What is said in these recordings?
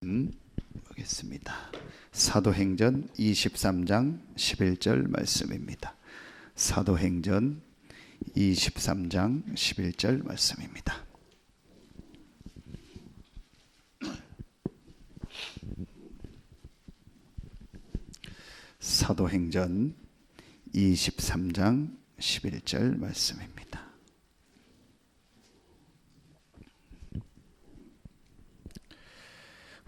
보겠습니다. 사도행전 23장 11절 말씀입니다. 사도행전 23장 11절 말씀입니다. 사도행전 23장 11절 말씀입니다.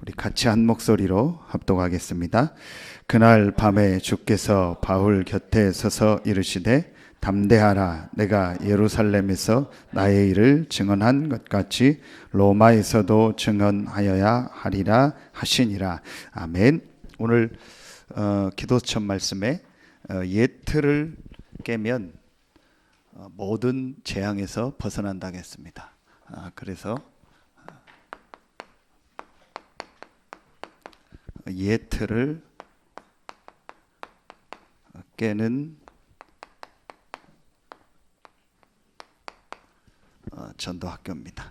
우리 같이 한 목소리로 합독하겠습니다. 그날 밤에 주께서 바울 곁에 서서 이르시되 담대하라, 내가 예루살렘에서 나의 일을 증언한 것 같이 로마에서도 증언하여야 하리라 하시니라. 아멘. 오늘 기도천 말씀에 예틀을 깨면 모든 재앙에서 벗어난다고 했습니다. 그래서 예틀을 깨는 전도학교입니다.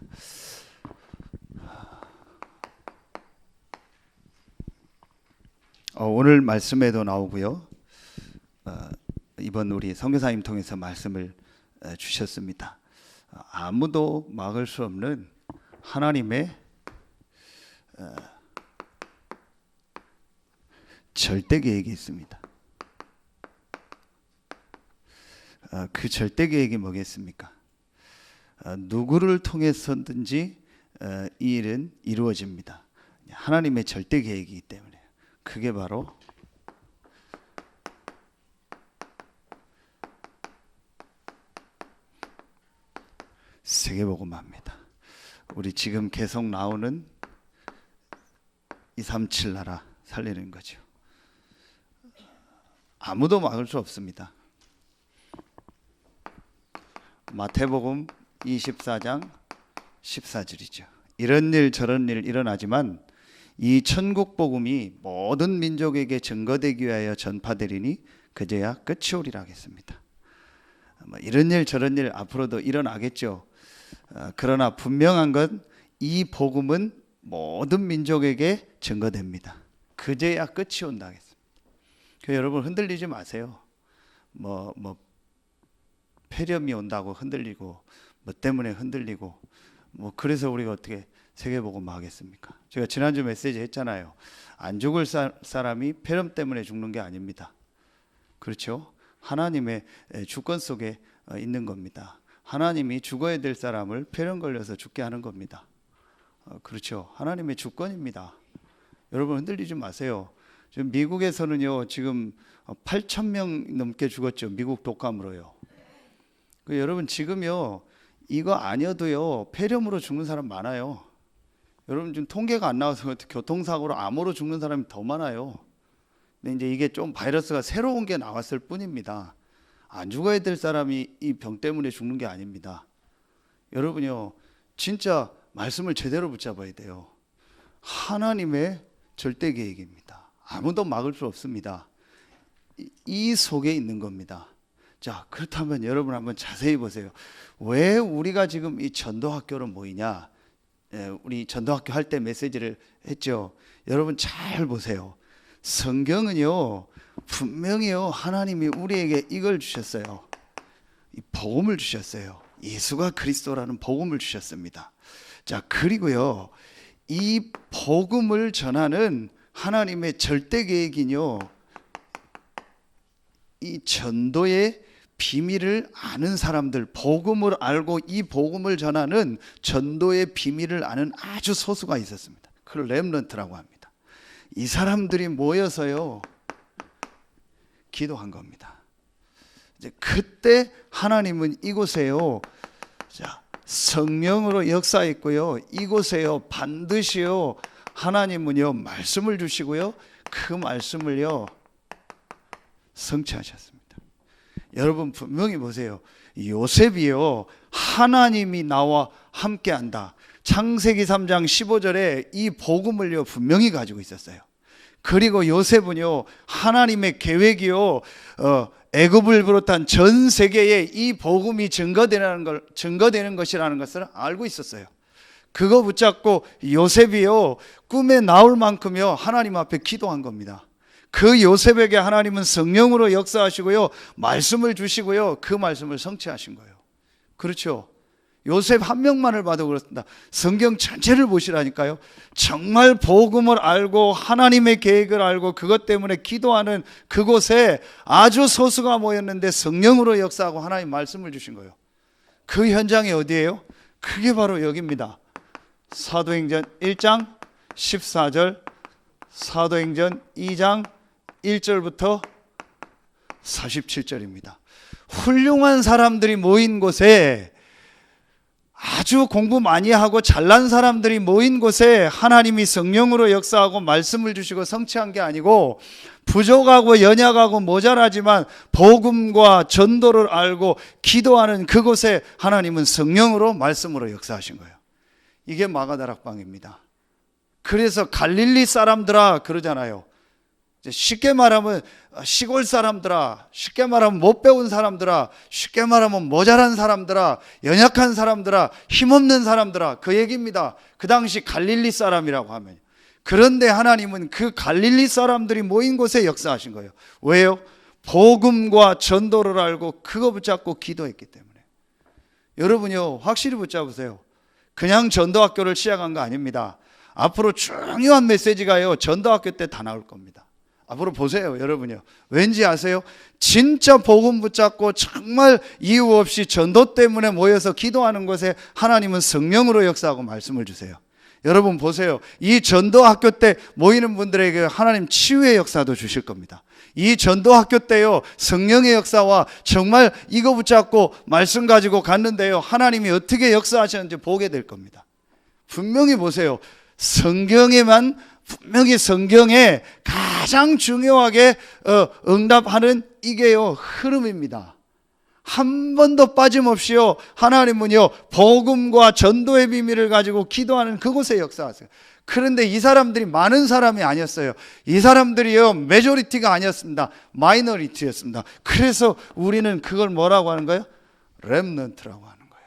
오늘 말씀에도 나오고요. 이번 우리 선교사님 통해서 말씀을 주셨습니다. 아무도 막을 수 없는 하나님의 절대 계획이 있습니다. 그 절대 계획이 뭐겠습니까? 누구를 통해서든지 이 일은 이루어집니다. 하나님의 절대 계획이기 때문에. 그게 바로 세계복음화입니다. 우리 지금 계속 나오는 237 나라 살리는 거죠. 아무도 막을 수 없습니다. 마태복음 24장 14절이죠. 이런 일 저런 일 일어나지만 이 천국 복음이 모든 민족에게 증거되기 위하여 전파되리니 그제야 끝이 오리라 하겠습니다. 이런 일 저런 일 앞으로도 일어나겠죠. 그러나 분명한 건 이 복음은 모든 민족에게 증거됩니다. 그제야 끝이 온다 하겠습니다. 여러분 흔들리지 마세요. 폐렴이 온다고 흔들리고 뭐 때문에 흔들리고 그래서 우리가 어떻게 세계복음화 하겠습니까? 제가 지난주 메시지 했잖아요. 안 죽을 사람이 폐렴 때문에 죽는 게 아닙니다. 그렇죠? 하나님의 주권 속에 있는 겁니다. 하나님이 죽어야 될 사람을 폐렴 걸려서 죽게 하는 겁니다. 그렇죠? 하나님의 주권입니다. 여러분 흔들리지 마세요. 지금 미국에서는요, 지금 8,000명 넘게 죽었죠. 미국 독감으로요. 여러분 지금요, 이거 아니어도요, 폐렴으로 죽는 사람 많아요. 여러분 지금 통계가 안 나와서 교통사고로 암으로 죽는 사람이 더 많아요. 근데 이제 이게 좀 바이러스가 새로운 게 나왔을 뿐입니다. 안 죽어야 될 사람이 이 병 때문에 죽는 게 아닙니다. 여러분요, 진짜 말씀을 제대로 붙잡아야 돼요. 하나님의 절대 계획입니다. 아무도 막을 수 없습니다. 이 속에 있는 겁니다. 자, 그렇다면 여러분 한번 자세히 보세요. 왜 우리가 지금 이 전도학교로 모이냐? 우리 전도학교 할 때 메시지를 했죠. 여러분 잘 보세요. 성경은요, 분명히요, 하나님이 우리에게 이걸 주셨어요. 이 복음을 주셨어요. 예수가 그리스도라는 복음을 주셨습니다. 자, 그리고요, 이 복음을 전하는 하나님의 절대 계획이요, 이 전도의 비밀을 아는 사람들, 복음을 알고 이 복음을 전하는 전도의 비밀을 아는 아주 소수가 있었습니다. 그걸 렘넌트라고 합니다. 이 사람들이 모여서요, 기도한 겁니다. 이제 그때 하나님은 이곳에요, 자, 성령으로 역사했고요, 이곳에요 반드시요 하나님은요 말씀을 주시고요, 그 말씀을요 성취하셨습니다. 여러분 분명히 보세요. 요셉이요, 하나님이 나와 함께한다. 창세기 3장 15절에 이 복음을요 분명히 가지고 있었어요. 그리고 요셉은요, 하나님의 계획이요, 애굽을 비롯한 전 세계에 이 복음이 증거되는 것이라는 것을 알고 있었어요. 그거 붙잡고 요셉이요 꿈에 나올 만큼요 하나님 앞에 기도한 겁니다. 그 요셉에게 하나님은 성령으로 역사하시고요 말씀을 주시고요 그 말씀을 성취하신 거예요. 그렇죠. 요셉 한 명만을 봐도 그렇습니다. 성경 전체를 보시라니까요. 정말 복음을 알고 하나님의 계획을 알고 그것 때문에 기도하는 그곳에 아주 소수가 모였는데 성령으로 역사하고 하나님 말씀을 주신 거예요. 그 현장이 어디예요? 그게 바로 여기입니다. 사도행전 1장 14절, 사도행전 2장 1절부터 47절입니다. 훌륭한 사람들이 모인 곳에, 아주 공부 많이 하고 잘난 사람들이 모인 곳에 하나님이 성령으로 역사하고 말씀을 주시고 성취한 게 아니고, 부족하고 연약하고 모자라지만 복음과 전도를 알고 기도하는 그곳에 하나님은 성령으로 말씀으로 역사하신 거예요. 이게 마가다락방입니다. 그래서 갈릴리 사람들아 그러잖아요. 쉽게 말하면 시골 사람들아, 쉽게 말하면 못 배운 사람들아, 쉽게 말하면 모자란 사람들아, 연약한 사람들아, 힘없는 사람들아, 그 얘기입니다. 그 당시 갈릴리 사람이라고 하면. 그런데 하나님은 그 갈릴리 사람들이 모인 곳에 역사하신 거예요. 왜요? 복음과 전도를 알고 그거 붙잡고 기도했기 때문에. 여러분요 확실히 붙잡으세요. 그냥 전도학교를 시작한 거 아닙니다. 앞으로 중요한 메시지가요 전도학교 때 다 나올 겁니다. 앞으로 보세요 여러분요. 왠지 아세요? 진짜 복음 붙잡고 정말 이유 없이 전도 때문에 모여서 기도하는 곳에 하나님은 성령으로 역사하고 말씀을 주세요. 여러분 보세요. 이 전도학교 때 모이는 분들에게 하나님 치유의 역사도 주실 겁니다. 이 전도학교 때요 성령의 역사와 정말 이거 붙잡고 말씀 가지고 갔는데요 하나님이 어떻게 역사하셨는지 보게 될 겁니다. 분명히 보세요. 성경에만, 분명히 성경에 가장 중요하게 응답하는 이게요 흐름입니다. 한 번도 빠짐없이요 하나님은요 복음과 전도의 비밀을 가지고 기도하는 그곳에 역사하세요. 그런데 이 사람들이 많은 사람이 아니었어요. 이 사람들이요 메조리티가 아니었습니다. 마이너리티였습니다. 그래서 우리는 그걸 뭐라고 하는 거예요? 렘넌트라고 하는 거예요.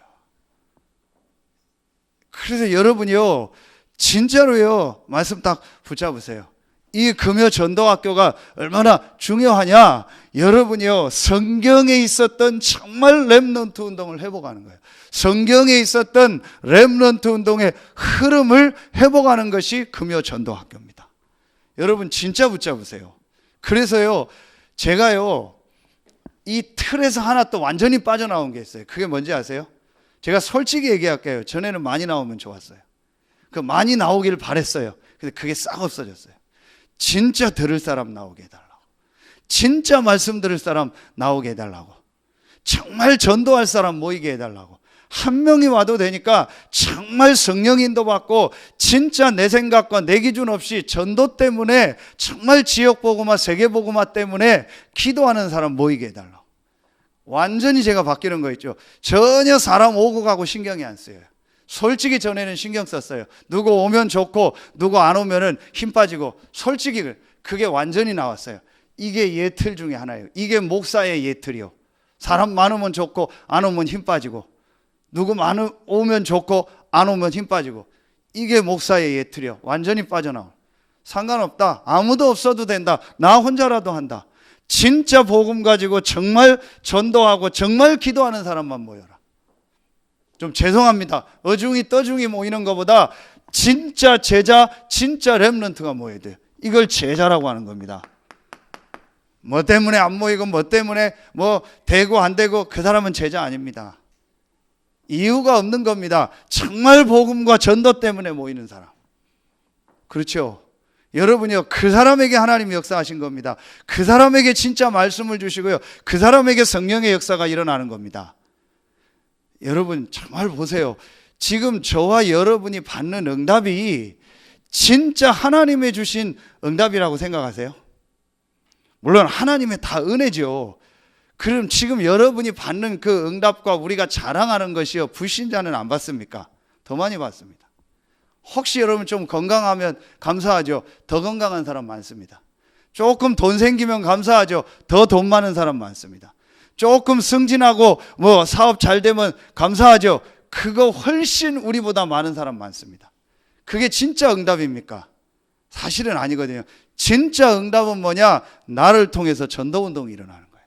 그래서 여러분이요 진짜로요 말씀 딱 붙잡으세요. 이 금요 전도학교가 얼마나 중요하냐? 여러분이요 성경에 있었던 정말 렘넌트 운동을 회복하는 거예요. 성경에 있었던 렘넌트 운동의 흐름을 회복하는 것이 금요 전도학교입니다. 여러분 진짜 붙잡으세요. 그래서요 제가요 이 틀에서 하나 또 완전히 빠져나온 게 있어요. 그게 뭔지 아세요? 제가 솔직히 얘기할게요. 전에는 많이 나오면 좋았어요. 그 많이 나오기를 바랬어요. 근데 그게 싹 없어졌어요. 진짜 들을 사람 나오게 해달라고, 진짜 말씀 들을 사람 나오게 해달라고, 정말 전도할 사람 모이게 해달라고. 한 명이 와도 되니까 정말 성령 인도 받고 진짜 내 생각과 내 기준 없이 전도 때문에 정말 지역 복음화 세계 복음화 때문에 기도하는 사람 모이게 해달라고. 완전히 제가 바뀌는 거 있죠. 전혀 사람 오고 가고 신경이 안 쓰여요. 솔직히 전에는 신경 썼어요. 누구 오면 좋고 누구 안 오면은 힘 빠지고. 솔직히 그게 완전히 나왔어요. 이게 예틀 중에 하나예요. 이게 목사의 예틀이요. 사람 많으면 좋고 안 오면 힘 빠지고, 누구 오면 좋고 안 오면 힘 빠지고. 이게 목사의 예틀이요. 완전히 빠져나와. 상관없다. 아무도 없어도 된다. 나 혼자라도 한다. 진짜 복음 가지고 정말 전도하고 정말 기도하는 사람만 모여라. 좀 죄송합니다. 어중이 떠중이 모이는 것보다 진짜 제자, 진짜 렘넌트가 모여야 돼요. 이걸 제자라고 하는 겁니다. 뭐 때문에 안 모이고 뭐 때문에 뭐 되고 안 되고 그 사람은 제자 아닙니다. 이유가 없는 겁니다. 정말 복음과 전도 때문에 모이는 사람. 그렇죠? 여러분이요 그 사람에게 하나님이 역사하신 겁니다. 그 사람에게 진짜 말씀을 주시고요 그 사람에게 성령의 역사가 일어나는 겁니다. 여러분 정말 보세요. 지금 저와 여러분이 받는 응답이 진짜 하나님의 주신 응답이라고 생각하세요? 물론 하나님의 다 은혜죠. 그럼 지금 여러분이 받는 그 응답과 우리가 자랑하는 것이요 불신자는 안 받습니까? 더 많이 받습니다. 혹시 여러분 좀 건강하면 감사하죠. 더 건강한 사람 많습니다. 조금 돈 생기면 감사하죠. 더 돈 많은 사람 많습니다. 조금 승진하고 뭐 사업 잘 되면 감사하죠. 그거 훨씬 우리보다 많은 사람 많습니다. 그게 진짜 응답입니까? 사실은 아니거든요. 진짜 응답은 뭐냐? 나를 통해서 전도운동이 일어나는 거예요.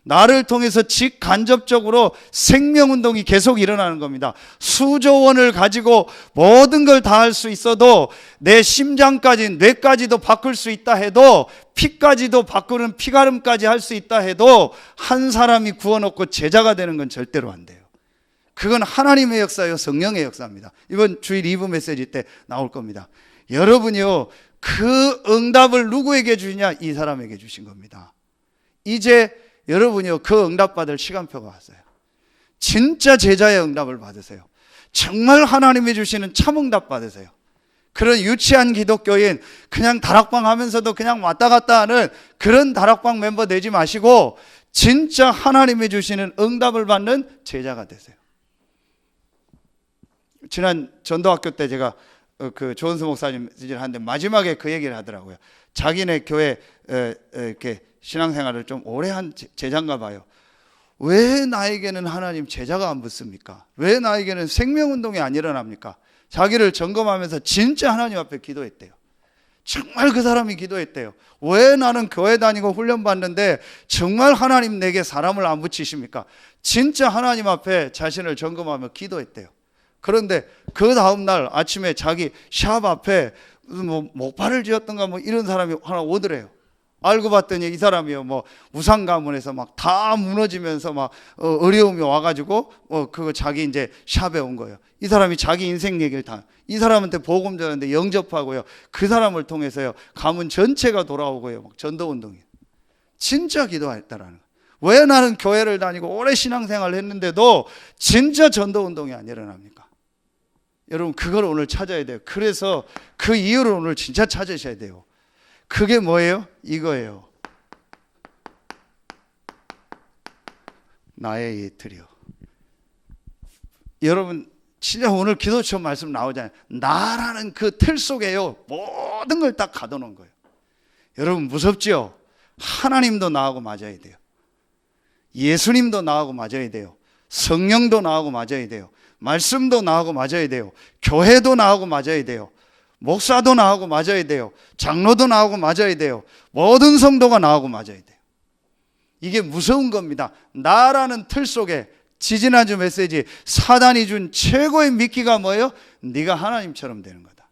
나를 통해서 직간접적으로 생명운동이 계속 일어나는 겁니다. 수조 원을 가지고 모든 걸 다 할 수 있어도 내 심장까지, 뇌까지도 바꿀 수 있다 해도, 피까지도 바꾸는 피가름까지 할 수 있다 해도 한 사람이 구워놓고 제자가 되는 건 절대로 안 돼요. 그건 하나님의 역사요, 성령의 역사입니다. 이번 주일 2부 메시지 때 나올 겁니다. 여러분이요, 그 응답을 누구에게 주냐? 이 사람에게 주신 겁니다. 이제 여러분이요, 그 응답 받을 시간표가 왔어요. 진짜 제자의 응답을 받으세요. 정말 하나님이 주시는 참 응답 받으세요. 그런 유치한 기독교인, 그냥 다락방 하면서도 그냥 왔다 갔다 하는 그런 다락방 멤버 되지 마시고 진짜 하나님이 주시는 응답을 받는 제자가 되세요. 지난 전도학교 때 제가 그 조은수 목사님 메시지를 하는데 마지막에 그 얘기를 하더라고요. 자기네 교회 이렇게 신앙생활을 좀 오래 한 제자인가 봐요. 왜 나에게는 하나님 제자가 안 붙습니까? 왜 나에게는 생명운동이 안 일어납니까? 자기를 점검하면서 진짜 하나님 앞에 기도했대요. 정말 그 사람이 기도했대요. 왜 나는 교회 다니고 훈련 받는데 정말 하나님 내게 사람을 안 붙이십니까? 진짜 하나님 앞에 자신을 점검하며 기도했대요. 그런데 그 다음날 아침에 자기 샵 앞에 뭐 목발을 쥐었던가 뭐 이런 사람이 하나 오더래요. 알고 봤더니 이 사람이요, 뭐 우상 가문에서 막 다 무너지면서 막 어려움이 와가지고 그거 자기 이제 샵에 온 거예요. 이 사람이 자기 인생 얘기를 다, 이 사람한테 복음 전하는데 영접하고요, 그 사람을 통해서요 가문 전체가 돌아오고요, 막 전도운동이 진짜 기도했다라는 거예요. 왜 나는 교회를 다니고 오래 신앙생활을 했는데도 진짜 전도운동이 안 일어납니까? 여러분, 그걸 오늘 찾아야 돼요. 그래서 그 이유를 오늘 진짜 찾으셔야 돼요. 그게 뭐예요? 이거예요. 나의 예틀이요. 여러분, 진짜 오늘 기도처럼 말씀 나오잖아요. 나라는 그 틀 속에요, 모든 걸 딱 가둬놓은 거예요. 여러분, 무섭죠? 하나님도 나하고 맞아야 돼요. 예수님도 나하고 맞아야 돼요. 성령도 나하고 맞아야 돼요. 말씀도 나하고 맞아야 돼요. 교회도 나하고 맞아야 돼요. 목사도 나하고 맞아야 돼요. 장로도 나하고 맞아야 돼요. 모든 성도가 나하고 맞아야 돼요. 이게 무서운 겁니다. 나라는 틀 속에, 지지난주 메시지 사단이 준 최고의 미끼가 뭐예요? 네가 하나님처럼 되는 거다.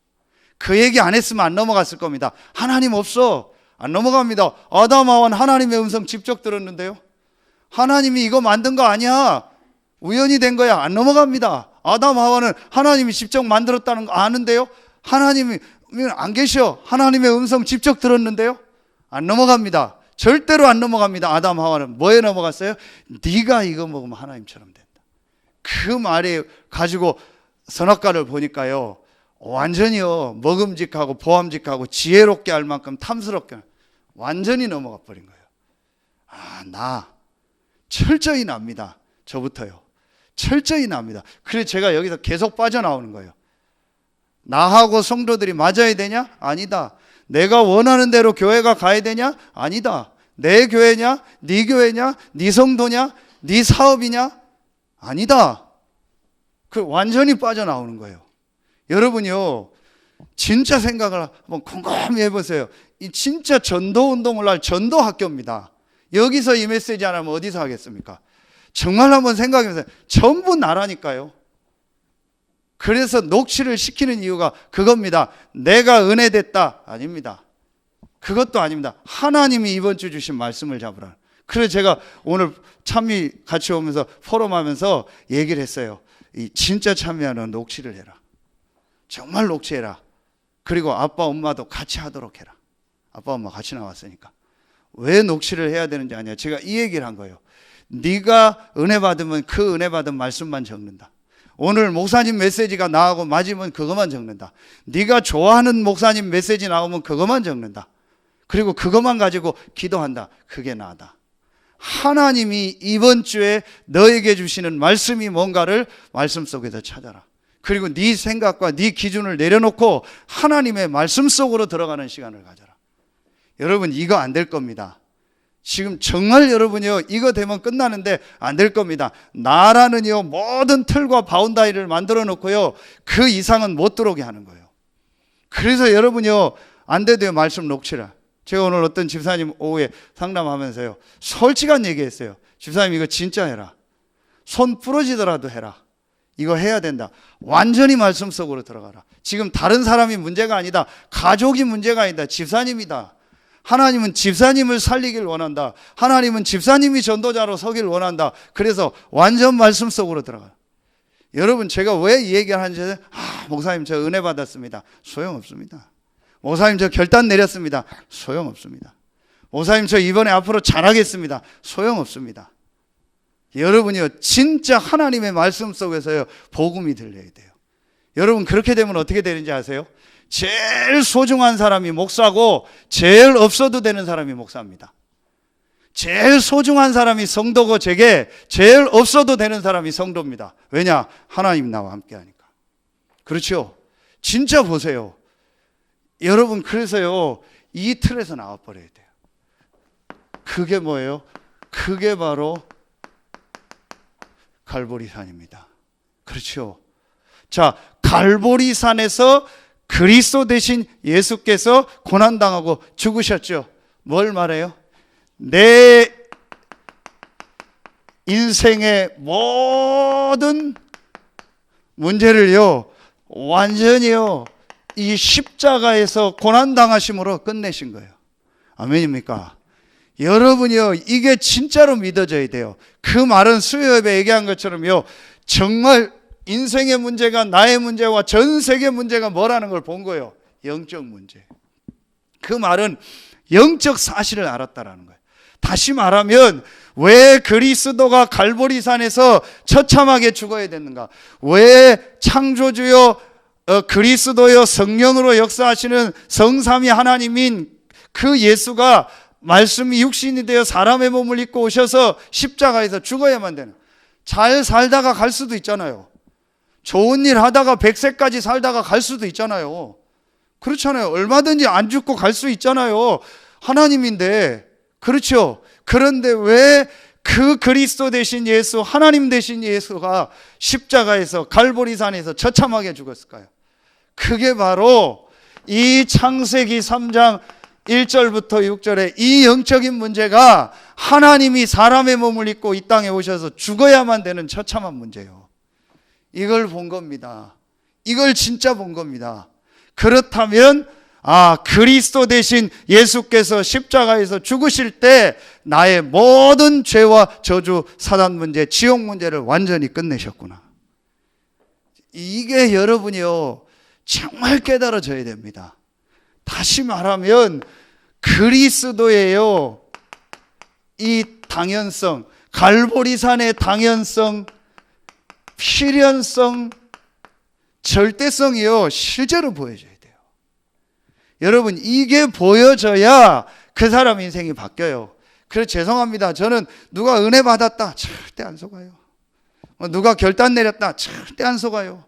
그 얘기 안 했으면 안 넘어갔을 겁니다. 하나님 없어, 안 넘어갑니다. 아담 하와는 하나님의 음성 직접 들었는데요. 하나님이 이거 만든 거 아니야, 우연히 된 거야, 안 넘어갑니다. 아담 하와는 하나님이 직접 만들었다는 거 아는데요. 하나님이 안 계셔, 하나님의 음성 직접 들었는데요. 안 넘어갑니다. 절대로 안 넘어갑니다. 아담 하와는 뭐에 넘어갔어요? 네가 이거 먹으면 하나님처럼 된다. 그 말이 가지고 선악과를 보니까요, 완전히요 먹음직하고 보암직하고 지혜롭게 할 만큼 탐스럽게 완전히 넘어가 버린 거예요. 아, 나 철저히 납니다. 저부터요. 철저히 납니다. 그래서 제가 여기서 계속 빠져나오는 거예요. 나하고 성도들이 맞아야 되냐? 아니다. 내가 원하는 대로 교회가 가야 되냐? 아니다. 내 교회냐? 네 교회냐? 네 성도냐? 네 사업이냐? 아니다. 그 완전히 빠져나오는 거예요. 여러분이요, 진짜 생각을 한번 곰곰이 해보세요. 이 진짜 전도운동을 할 전도학교입니다. 여기서 이 메시지 안 하면 어디서 하겠습니까? 정말 한번 생각해보세요. 전부 나라니까요. 그래서 녹취를 시키는 이유가 그겁니다. 내가 은혜됐다, 아닙니다. 그것도 아닙니다. 하나님이 이번 주 주신 말씀을 잡으라. 그래서 제가 오늘 참미 같이 오면서 포럼하면서 얘기를 했어요. 이 진짜 참여하는 녹취를 해라. 정말 녹취해라. 그리고 아빠 엄마도 같이 하도록 해라. 아빠 엄마 같이 나왔으니까. 왜 녹취를 해야 되는지 아냐, 제가 이 얘기를 한 거예요. 네가 은혜 받으면 그 은혜 받은 말씀만 적는다. 오늘 목사님 메시지가 나하고 맞으면 그것만 적는다. 네가 좋아하는 목사님 메시지 나오면 그것만 적는다. 그리고 그것만 가지고 기도한다. 그게 나다. 하나님이 이번 주에 너에게 주시는 말씀이 뭔가를 말씀 속에서 찾아라. 그리고 네 생각과 네 기준을 내려놓고 하나님의 말씀 속으로 들어가는 시간을 가져라. 여러분, 이거 안 될 겁니다. 지금 정말 여러분이요, 이거 되면 끝나는데 안 될 겁니다. 나라는요, 모든 틀과 바운다리를 만들어 놓고요, 그 이상은 못 들어오게 하는 거예요. 그래서 여러분이요, 안 돼도요, 말씀 놓치라. 제가 오늘 어떤 집사님 오후에 상담하면서요, 솔직한 얘기했어요. 집사님, 이거 진짜 해라. 손 부러지더라도 해라. 이거 해야 된다. 완전히 말씀 속으로 들어가라. 지금 다른 사람이 문제가 아니다. 가족이 문제가 아니다. 집사님이다. 하나님은 집사님을 살리길 원한다. 하나님은 집사님이 전도자로 서길 원한다. 그래서 완전 말씀 속으로 들어가. 여러분, 제가 왜 이 얘기를 하는지, 목사님 저 은혜 받았습니다. 소용없습니다. 목사님 저 결단 내렸습니다. 소용없습니다. 목사님 저 이번에 앞으로 잘하겠습니다. 소용없습니다. 여러분이요, 진짜 하나님의 말씀 속에서요, 복음이 들려야 돼요. 여러분, 그렇게 되면 어떻게 되는지 아세요? 제일 소중한 사람이 목사고 제일 없어도 되는 사람이 목사입니다. 제일 소중한 사람이 성도고 제게 제일 없어도 되는 사람이 성도입니다. 왜냐? 하나님 나와 함께 하니까. 그렇죠? 진짜 보세요. 여러분, 그래서요, 이 틀에서 나와버려야 돼요. 그게 뭐예요? 그게 바로 갈보리산입니다. 그렇죠? 자, 갈보리산에서 그리스도 대신 예수께서 고난당하고 죽으셨죠. 뭘 말해요? 내 인생의 모든 문제를요, 완전히요, 이 십자가에서 고난당하심으로 끝내신 거예요. 아멘입니까? 여러분이요, 이게 진짜로 믿어져야 돼요. 그 말은 수요예배 얘기한 것처럼요, 정말 인생의 문제가 나의 문제와 전 세계 문제가 뭐라는 걸 본 거예요. 영적 문제. 그 말은 영적 사실을 알았다라는 거예요. 다시 말하면 왜 그리스도가 갈보리산에서 처참하게 죽어야 됐는가? 왜 창조주요, 그리스도요, 성령으로 역사하시는 성삼위 하나님인 그 예수가 말씀이 육신이 되어 사람의 몸을 입고 오셔서 십자가에서 죽어야만 되는. 잘 살다가 갈 수도 있잖아요. 좋은 일 하다가 100세까지 살다가 갈 수도 있잖아요. 그렇잖아요. 얼마든지 안 죽고 갈 수 있잖아요. 하나님인데. 그렇죠. 그런데 왜 그 그리스도 대신 예수, 하나님 대신 예수가 십자가에서 갈보리산에서 처참하게 죽었을까요? 그게 바로 이 창세기 3장 1절부터 6절에 이 영적인 문제가 하나님이 사람의 몸을 입고 이 땅에 오셔서 죽어야만 되는 처참한 문제예요. 이걸 본 겁니다. 이걸 진짜 본 겁니다. 그렇다면 그리스도 대신 예수께서 십자가에서 죽으실 때 나의 모든 죄와 저주, 사단 문제, 지옥 문제를 완전히 끝내셨구나. 이게 여러분이요, 정말 깨달아져야 됩니다. 다시 말하면 그리스도예요, 이 당연성, 갈보리산의 당연성, 필연성, 절대성이요, 실제로 보여져야 돼요. 여러분, 이게 보여져야 그 사람 인생이 바뀌어요. 그래서 죄송합니다. 저는 누가 은혜 받았다, 절대 안 속아요. 누가 결단 내렸다, 절대 안 속아요.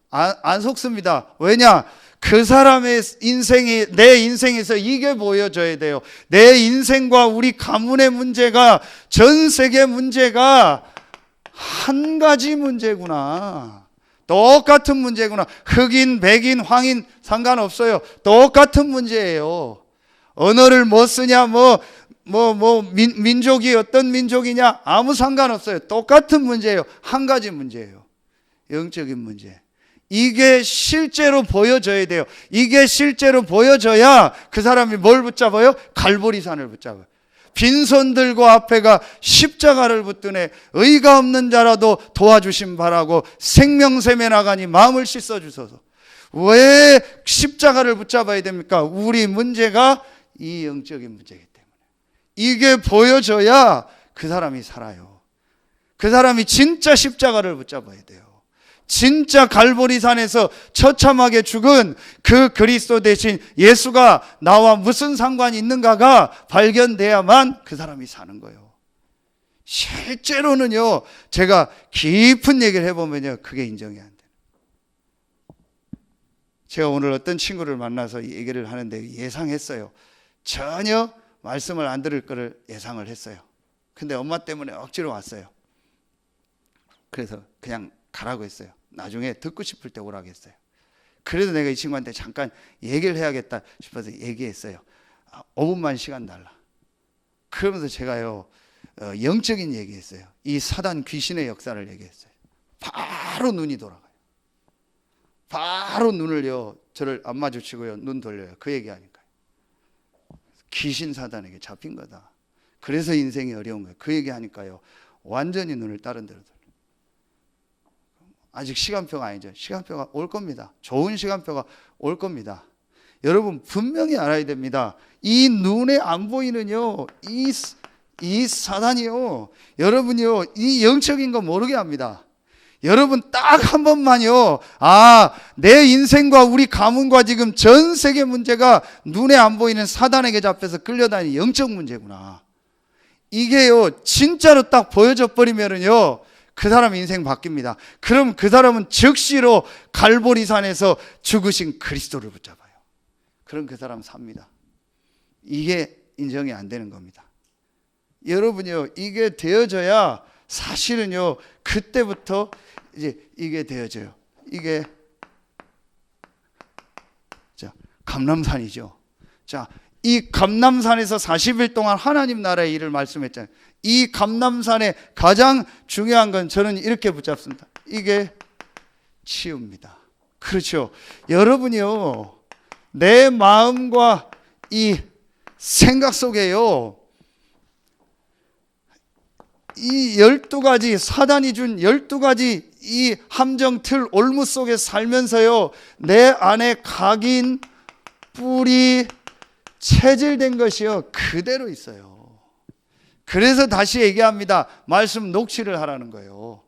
안 속습니다. 왜냐? 그 사람의 인생이, 내 인생에서 이게 보여져야 돼요. 내 인생과 우리 가문의 문제가, 전 세계 문제가 한 가지 문제구나. 똑같은 문제구나. 흑인, 백인, 황인 상관없어요. 똑같은 문제예요. 언어를 뭐 쓰냐, 민족이 어떤 민족이냐, 아무 상관없어요. 똑같은 문제예요. 한 가지 문제예요. 영적인 문제. 이게 실제로 보여져야 돼요. 이게 실제로 보여져야 그 사람이 뭘 붙잡아요? 갈보리산을 붙잡아요. 빈손 들고 앞에가 십자가를 붙드네. 의가 없는 자라도 도와주심 바라고 생명샘에 나가니 마음을 씻어주소서. 왜 십자가를 붙잡아야 됩니까? 우리 문제가 이 영적인 문제이기 때문에. 이게 보여져야 그 사람이 살아요. 그 사람이 진짜 십자가를 붙잡아야 돼요. 진짜 갈보리산에서 처참하게 죽은 그 그리스도 대신 예수가 나와 무슨 상관이 있는가가 발견돼야만 그 사람이 사는 거예요. 실제로는요, 제가 깊은 얘기를 해보면요, 그게 인정이 안 돼요. 제가 오늘 어떤 친구를 만나서 얘기를 하는데 예상했어요. 전혀 말씀을 안 들을 거를 예상을 했어요. 근데 엄마 때문에 억지로 왔어요. 그래서 그냥 가라고 했어요. 나중에 듣고 싶을 때 오라고 했어요. 그래도 내가 이 친구한테 잠깐 얘기를 해야겠다 싶어서 얘기했어요. 5분만 시간 달라. 그러면서 제가요 영적인 얘기했어요. 이 사단 귀신의 역사를 얘기했어요. 바로 눈이 돌아가요. 바로 눈을요 저를 안 마주치고요 눈 돌려요. 그 얘기하니까요. 귀신 사단에게 잡힌 거다. 그래서 인생이 어려운 거예요. 그 얘기하니까요 완전히 눈을 다른 데로 돌려요. 아직 시간표가 아니죠. 시간표가 올 겁니다. 좋은 시간표가 올 겁니다. 여러분 분명히 알아야 됩니다. 이 눈에 안 보이는요 이 사단이요 여러분이요 이 영적인 거 모르게 합니다. 여러분 딱 한 번만요 내 인생과 우리 가문과 지금 전 세계 문제가 눈에 안 보이는 사단에게 잡혀서 끌려다니는 영적 문제구나. 이게요 진짜로 딱 보여져 버리면은요 그 사람 인생 바뀝니다. 그럼 그 사람은 즉시로 갈보리산에서 죽으신 그리스도를 붙잡아요. 그럼 그 사람 삽니다. 이게 인정이 안 되는 겁니다. 여러분요 이게 되어져야 사실은요 그때부터 이제 이게 되어져요. 이게 자 감람산이죠. 자 이 감람산에서 40일 동안 하나님 나라의 일을 말씀했잖아요. 이 감람산의 가장 중요한 건 저는 이렇게 붙잡습니다. 이게 치유입니다. 그렇죠. 여러분이요 내 마음과 이 생각 속에요 이 12가지 사단이 준 12가지 이 함정 틀 올무 속에 살면서요 내 안에 각인 뿔이 체질된 것이요 그대로 있어요. 그래서 다시 얘기합니다. 말씀 녹취를 하라는 거예요.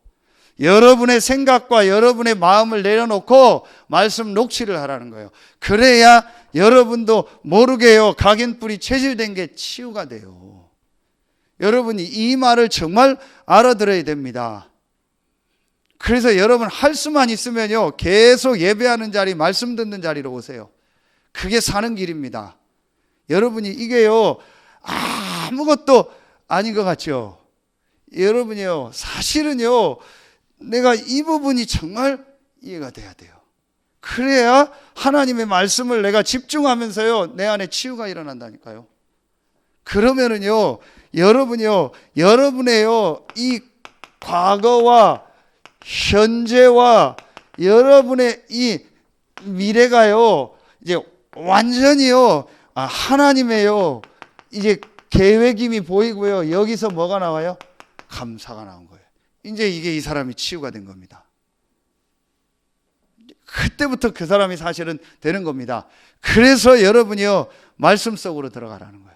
여러분의 생각과 여러분의 마음을 내려놓고 말씀 녹취를 하라는 거예요. 그래야 여러분도 모르게요 각인 뿔이 체질된 게 치유가 돼요. 여러분이 이 말을 정말 알아들어야 됩니다. 그래서 여러분 할 수만 있으면요 계속 예배하는 자리 말씀 듣는 자리로 오세요. 그게 사는 길입니다. 여러분이 이게요 아무것도 아닌 것 같죠. 여러분이요 사실은요 내가 이 부분이 정말 이해가 돼야 돼요. 그래야 하나님의 말씀을 내가 집중하면서요 내 안에 치유가 일어난다니까요. 그러면은요 여러분이요 여러분의요 이 과거와 현재와 여러분의 이 미래가요 이제 완전히요 하나님의요 이제 계획임이 보이고요. 여기서 뭐가 나와요? 감사가 나온 거예요. 이제 이게 이 사람이 치유가 된 겁니다. 그때부터 그 사람이 사실은 되는 겁니다. 그래서 여러분이요 말씀 속으로 들어가라는 거예요.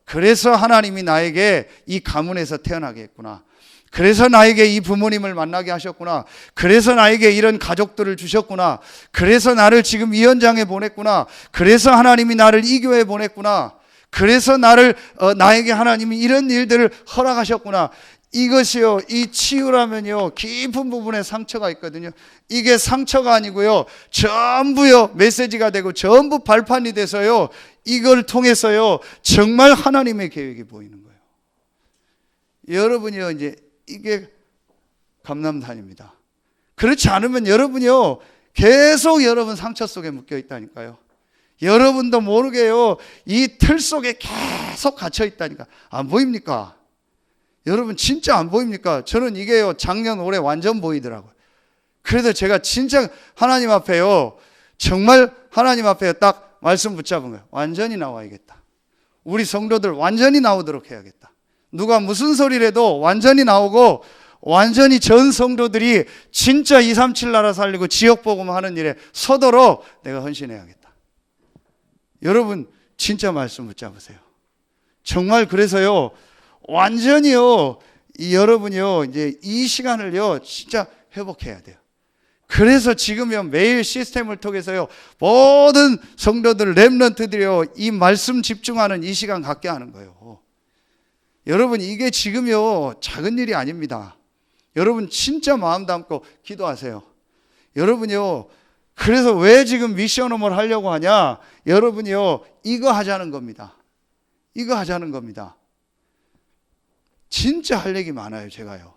그래서 하나님이 나에게 이 가문에서 태어나게 했구나. 그래서 나에게 이 부모님을 만나게 하셨구나. 그래서 나에게 이런 가족들을 주셨구나. 그래서 나를 지금 이 현장에 보냈구나. 그래서 하나님이 나를 이 교회에 보냈구나. 그래서 나에게 하나님이 이런 일들을 허락하셨구나. 이것이요 이 치유라면요 깊은 부분에 상처가 있거든요. 이게 상처가 아니고요 전부요 메시지가 되고 전부 발판이 돼서요 이걸 통해서요 정말 하나님의 계획이 보이는 거예요. 여러분이요 이제 이게 감람산입니다. 그렇지 않으면 여러분이요 계속 여러분 상처 속에 묶여 있다니까요. 여러분도 모르게요 이 틀 속에 계속 갇혀 있다니까. 안 보입니까? 여러분 진짜 안 보입니까? 저는 이게요 작년 올해 완전 보이더라고요. 그래서 제가 진짜 하나님 앞에요 정말 하나님 앞에 딱 말씀 붙잡은 거예요. 완전히 나와야겠다. 우리 성도들 완전히 나오도록 해야겠다. 누가 무슨 소리를 해도 완전히 나오고 완전히 전 성도들이 진짜 237 나라 살리고 지역 복음하는 일에 서도록 내가 헌신해야겠다. 여러분 진짜 말씀 붙잡으세요. 정말 그래서요 완전히요 여러분이요 이제 이 시간을요 진짜 회복해야 돼요. 그래서 지금요 매일 시스템을 통해서요 모든 성도들 렘넌트들이요 이 말씀 집중하는 이 시간 갖게 하는 거예요. 여러분 이게 지금요 작은 일이 아닙니다. 여러분 진짜 마음 담고 기도하세요. 여러분요 그래서 왜 지금 미션홈을 하려고 하냐? 여러분이요, 이거 하자는 겁니다. 이거 하자는 겁니다. 진짜 할 얘기 많아요, 제가요.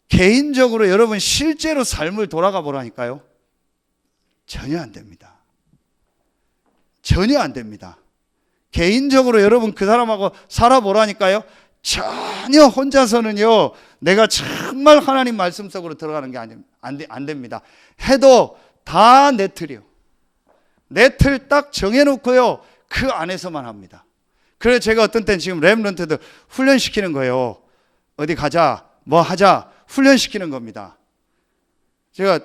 개인적으로 여러분 실제로 삶을 돌아가 보라니까요. 전혀 안 됩니다. 전혀 안 됩니다. 개인적으로 여러분 그 사람하고 살아보라니까요. 전혀 혼자서는요, 내가 정말 하나님 말씀 속으로 들어가는 게 안 됩니다. 해도 다 내 틀이요. 내 틀 딱 정해놓고요, 그 안에서만 합니다. 그래서 제가 어떤 때는 지금 렘넌트들 훈련시키는 거예요. 어디 가자, 뭐 하자, 훈련시키는 겁니다. 제가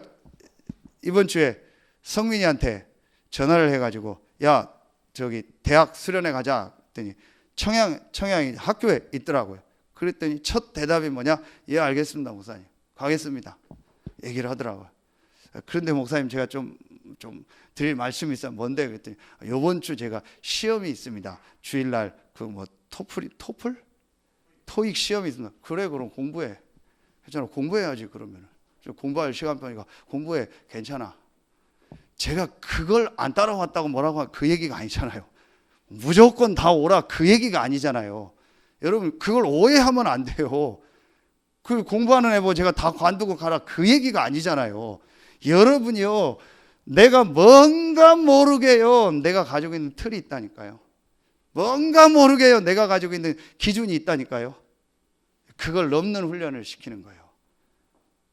이번 주에 성민이한테 전화를 해가지고, 야, 저기 대학 수련회 가자 했더니 청양이 학교에 있더라고요. 그랬더니 첫 대답이 뭐냐? 예, 알겠습니다, 목사님. 가겠습니다. 얘기를 하더라고요. 그런데 목사님, 제가 좀 드릴 말씀이 있어요. 뭔데? 그랬더니 이번 주 제가 시험이 있습니다. 주일날 그 뭐 토익 시험이 있습니다. 그래, 그럼 공부해. 했잖아. 공부해야지. 그러면 공부할 시간 빼니까 공부해. 괜찮아. 제가 그걸 안 따라왔다고 뭐라고 하면 그 얘기가 아니잖아요. 무조건 다 오라 그 얘기가 아니잖아요. 여러분, 그걸 오해하면 안 돼요. 그 공부하는 애 뭐 제가 다 관두고 가라 그 얘기가 아니잖아요. 여러분이요, 내가 뭔가 모르게요, 내가 가지고 있는 틀이 있다니까요. 뭔가 모르게요, 내가 가지고 있는 기준이 있다니까요. 그걸 넘는 훈련을 시키는 거예요.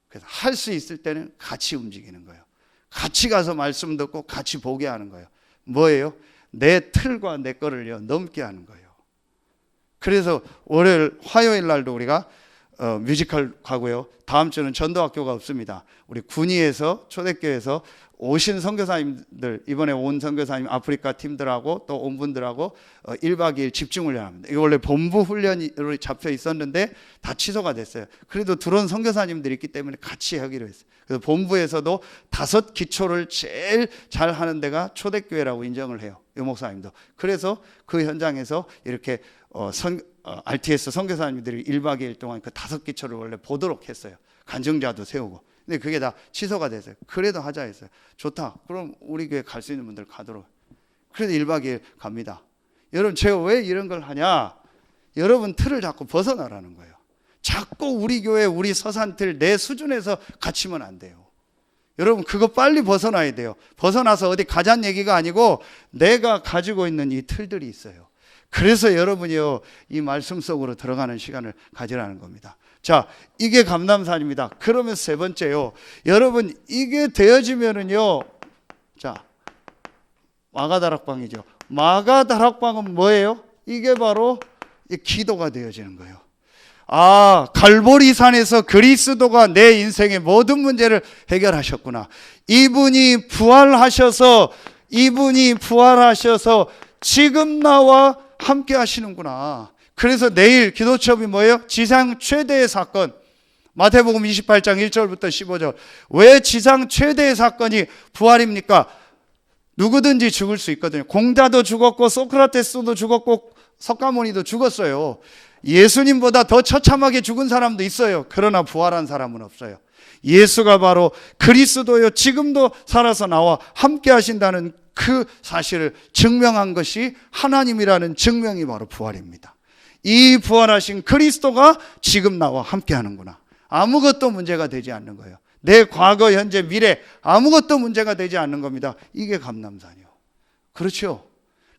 그래서 할 수 있을 때는 같이 움직이는 거예요. 같이 가서 말씀 듣고 같이 보게 하는 거예요. 뭐예요? 내 틀과 내 거를요, 넘게 하는 거예요. 그래서 월요일, 화요일 날도 우리가 뮤지컬 가고요. 다음 주는 전도학교가 없습니다. 우리 군위에서, 초대교회에서 오신 선교사님들, 이번에 온 선교사님 아프리카 팀들하고 또 온 분들하고 1박 2일 집중훈련합니다. 이거 원래 본부 훈련으로 잡혀 있었는데 다 취소가 됐어요. 그래도 들어온 선교사님들이 있기 때문에 같이 하기로 했어요. 그래서 본부에서도 5 기초를 제일 잘 하는 데가 초대교회라고 인정을 해요. 유 목사님도. 그래서 그 현장에서 이렇게 RTS 선교사님들이 1박 2일 동안 그 5 기초를 원래 보도록 했어요. 간증자도 세우고. 근데 그게 다 취소가 됐어요. 그래도 하자 했어요. 좋다. 그럼 우리 교회 갈 수 있는 분들 가도록. 그래도 1박 2일 갑니다. 여러분, 제가 왜 이런 걸 하냐? 여러분 틀을 자꾸 벗어나라는 거예요. 자꾸 우리 교회, 우리 서산틀 내 수준에서 갇히면 안 돼요. 여러분, 그거 빨리 벗어나야 돼요. 벗어나서 어디 가자는 얘기가 아니고 내가 가지고 있는 이 틀들이 있어요. 그래서 여러분이요, 이 말씀 속으로 들어가는 시간을 가지라는 겁니다. 자, 이게 감남산입니다. 그러면 세 번째요, 여러분 이게 되어지면은요, 자, 마가다락방이죠. 마가다락방은 뭐예요? 이게 바로 이 기도가 되어지는 거예요. 아, 갈보리산에서 그리스도가 내 인생의 모든 문제를 해결하셨구나. 이분이 부활하셔서 지금 나와 함께 하시는구나. 그래서 내일 기도 체험이 뭐예요? 지상 최대의 사건. 마태복음 28장 1절부터 15절. 왜 지상 최대의 사건이 부활입니까? 누구든지 죽을 수 있거든요. 공자도 죽었고 소크라테스도 죽었고 석가모니도 죽었어요. 예수님보다 더 처참하게 죽은 사람도 있어요. 그러나 부활한 사람은 없어요. 예수가 바로 그리스도요, 지금도 살아서 나와 함께 하신다는 그 사실을 증명한 것이 하나님이라는 증명이 바로 부활입니다. 이 부활하신 그리스도가 지금 나와 함께 하는구나. 아무것도 문제가 되지 않는 거예요. 내 과거, 현재, 미래 아무것도 문제가 되지 않는 겁니다. 이게 감남산이요. 그렇죠?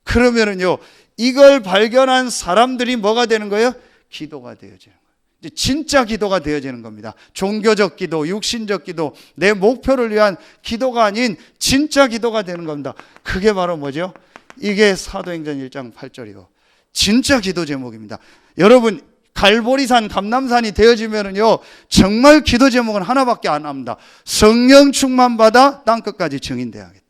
그러면은요, 이걸 발견한 사람들이 뭐가 되는 거예요? 기도가 되어지는 거예요. 이제 진짜 기도가 되어지는 겁니다. 종교적 기도, 육신적 기도, 내 목표를 위한 기도가 아닌 진짜 기도가 되는 겁니다. 그게 바로 뭐죠? 이게 사도행전 1장 8절이요. 진짜 기도 제목입니다. 여러분, 갈보리산, 감남산이 되어지면은요, 정말 기도 제목은 하나밖에 안 합니다. 성령 충만 받아 땅끝까지 증인되어야겠다.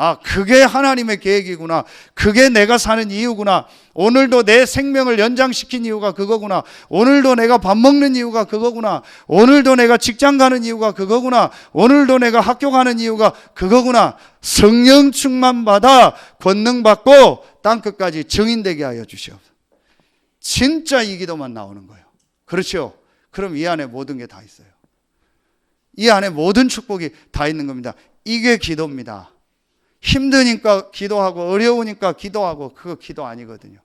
아, 그게 하나님의 계획이구나. 그게 내가 사는 이유구나. 오늘도 내 생명을 연장시킨 이유가 그거구나. 오늘도 내가 밥 먹는 이유가 그거구나. 오늘도 내가 직장 가는 이유가 그거구나. 오늘도 내가 학교 가는 이유가 그거구나. 성령 충만 받아 권능 받고 땅끝까지 증인되게 하여 주시옵소서. 진짜 이 기도만 나오는 거예요. 그렇죠? 그럼 이 안에 모든 게 다 있어요. 이 안에 모든 축복이 다 있는 겁니다. 이게 기도입니다. 힘드니까 기도하고 어려우니까 기도하고 그거 기도 아니거든요.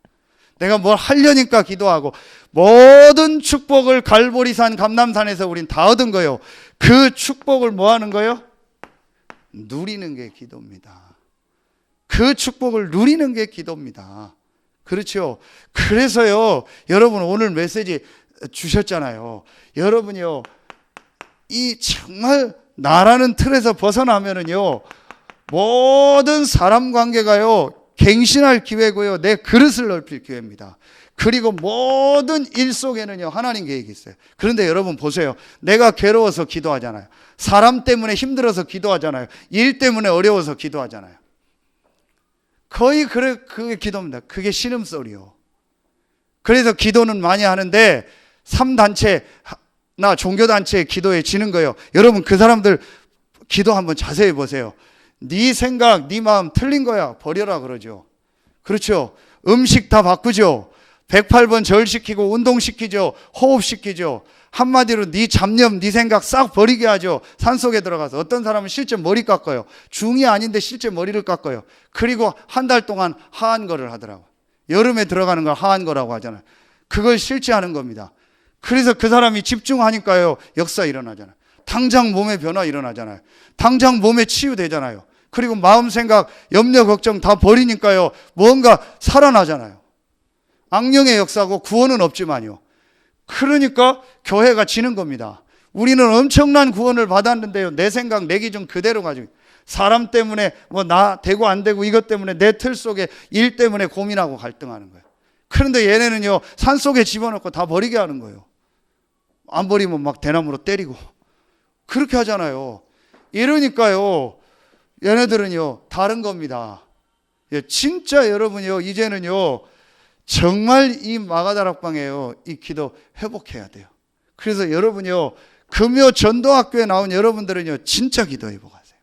내가 뭘 하려니까 기도하고 모든 축복을 갈보리산 감람산에서 우린 다 얻은 거예요. 그 축복을 뭐 하는 거예요? 누리는 게 기도입니다. 그 축복을 누리는 게 기도입니다. 그렇죠? 그래서요, 여러분 오늘 메시지 주셨잖아요. 여러분이요, 이 정말 나라는 틀에서 벗어나면은요, 모든 사람 관계가요, 갱신할 기회고요, 내 그릇을 넓힐 기회입니다. 그리고 모든 일 속에는요, 하나님 계획이 있어요. 그런데 여러분 보세요. 내가 괴로워서 기도하잖아요. 사람 때문에 힘들어서 기도하잖아요. 일 때문에 어려워서 기도하잖아요. 거의 그게 기도입니다. 그게 신음소리요. 그래서 기도는 많이 하는데 3단체나 종교단체의 기도에 지는 거예요. 여러분 그 사람들 기도 한번 자세히 보세요. 네 생각, 네 마음 틀린 거야. 버려라 그러죠. 그렇죠. 음식 다 바꾸죠. 108번 절시키고 운동시키죠. 호흡시키죠. 한마디로 네 잡념, 네 생각 싹 버리게 하죠. 산속에 들어가서. 어떤 사람은 실제 머리 깎아요. 중이 아닌데 실제 머리를 깎아요. 그리고 한 달 동안 하한 거를 하더라고요. 여름에 들어가는 걸 하한 거라고 하잖아요. 그걸 실제 하는 겁니다. 그래서 그 사람이 집중하니까요, 역사 일어나잖아요. 당장 몸의 변화 일어나잖아요. 당장 몸에 치유되잖아요. 그리고 마음 생각, 염려, 걱정 다 버리니까요, 뭔가 살아나잖아요. 악령의 역사고 구원은 없지만요. 그러니까 교회가 지는 겁니다. 우리는 엄청난 구원을 받았는데요, 내 생각, 내 기준 그대로 가지고 사람 때문에 뭐 나 되고 안 되고 이것 때문에 내 틀 속에 일 때문에 고민하고 갈등하는 거예요. 그런데 얘네는요, 산속에 집어넣고 다 버리게 하는 거예요. 안 버리면 막 대나무로 때리고 그렇게 하잖아요. 이러니까요, 얘네들은요 다른 겁니다. 진짜 여러분요, 이제는요 정말 이 마가다락방에요, 이 기도 회복해야 돼요. 그래서 여러분요, 금요 전도학교에 나온 여러분들은요, 진짜 기도 회복하세요.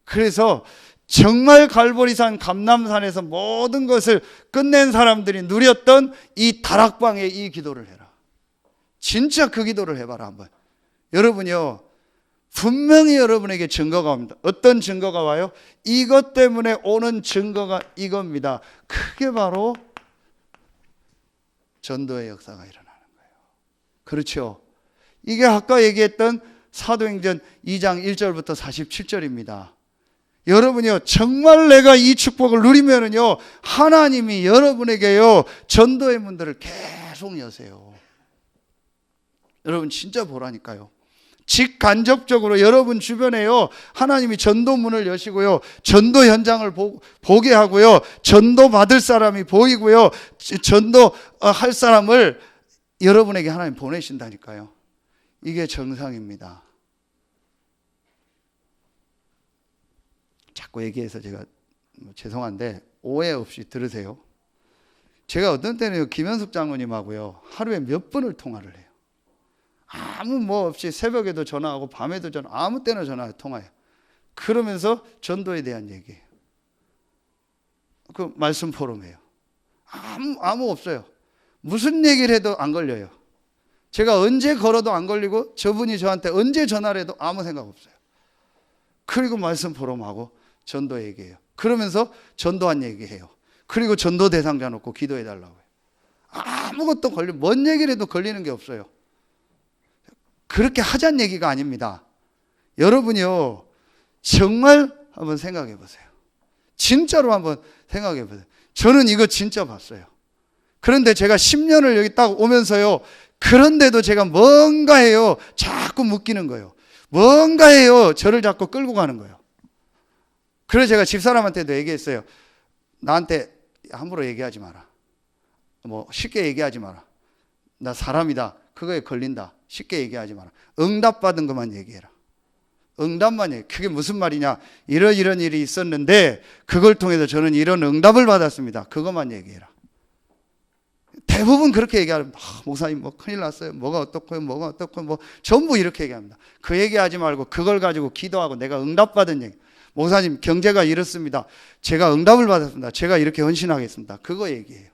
그래서 정말 갈보리산 감람산에서 모든 것을 끝낸 사람들이 누렸던 이 다락방에 이 기도를 해라. 진짜 그 기도를 해봐라 한번. 여러분요, 분명히 여러분에게 증거가 옵니다. 어떤 증거가 와요? 이것 때문에 오는 증거가 이겁니다. 그게 바로 전도의 역사가 일어나는 거예요. 그렇죠? 이게 아까 얘기했던 사도행전 2장 1절부터 47절입니다. 여러분이요, 정말 내가 이 축복을 누리면은요, 하나님이 여러분에게요, 전도의 문들을 계속 여세요. 여러분 진짜 보라니까요. 직간접적으로 여러분 주변에요, 하나님이 전도문을 여시고요, 전도 현장을 보게 하고요, 전도 받을 사람이 보이고요, 전도 할 사람을 여러분에게 하나님 보내신다니까요. 이게 정상입니다. 자꾸 얘기해서 제가 죄송한데 오해 없이 들으세요. 제가 어떤 때는 김현숙 장로님하고요, 하루에 몇 번을 통화를 해요. 아무 뭐 없이 새벽에도 전화하고 밤에도 전화, 아무 때나 전화해요, 통화해요. 그러면서 전도에 대한 얘기예요. 그 말씀 포럼이에요. 아무 없어요. 무슨 얘기를 해도 안 걸려요. 제가 언제 걸어도 안 걸리고 저분이 저한테 언제 전화를 해도 아무 생각 없어요. 그리고 말씀 포럼하고 전도 얘기해요. 그러면서 전도한 얘기해요. 그리고 전도 대상자 놓고 기도해 달라고 해요. 아무것도 뭔 얘기를 해도 걸리는 게 없어요. 그렇게 하자는 얘기가 아닙니다. 여러분이요, 정말 한번 생각해 보세요. 진짜로 한번 생각해 보세요. 저는 이거 진짜 봤어요. 그런데 제가 10년을 여기 딱 오면서요, 그런데도 제가 뭔가 해요, 자꾸 묶이는 거예요. 뭔가 해요, 저를 자꾸 끌고 가는 거예요. 그래서 제가 집사람한테도 얘기했어요. 나한테 함부로 얘기하지 마라. 뭐 쉽게 얘기하지 마라. 나 사람이다. 그거에 걸린다. 쉽게 얘기하지 마라. 응답받은 것만 얘기해라. 응답만 얘기해. 그게 무슨 말이냐. 이런 일이 있었는데 그걸 통해서 저는 이런 응답을 받았습니다. 그것만 얘기해라. 대부분 그렇게 얘기하면 목사님 뭐 큰일 났어요. 뭐가 어떻고요. 뭐 전부 이렇게 얘기합니다. 그 얘기하지 말고 그걸 가지고 기도하고 내가 응답받은 얘기. 목사님 경제가 이렇습니다. 제가 응답을 받았습니다. 제가 이렇게 헌신하겠습니다. 그거 얘기해요.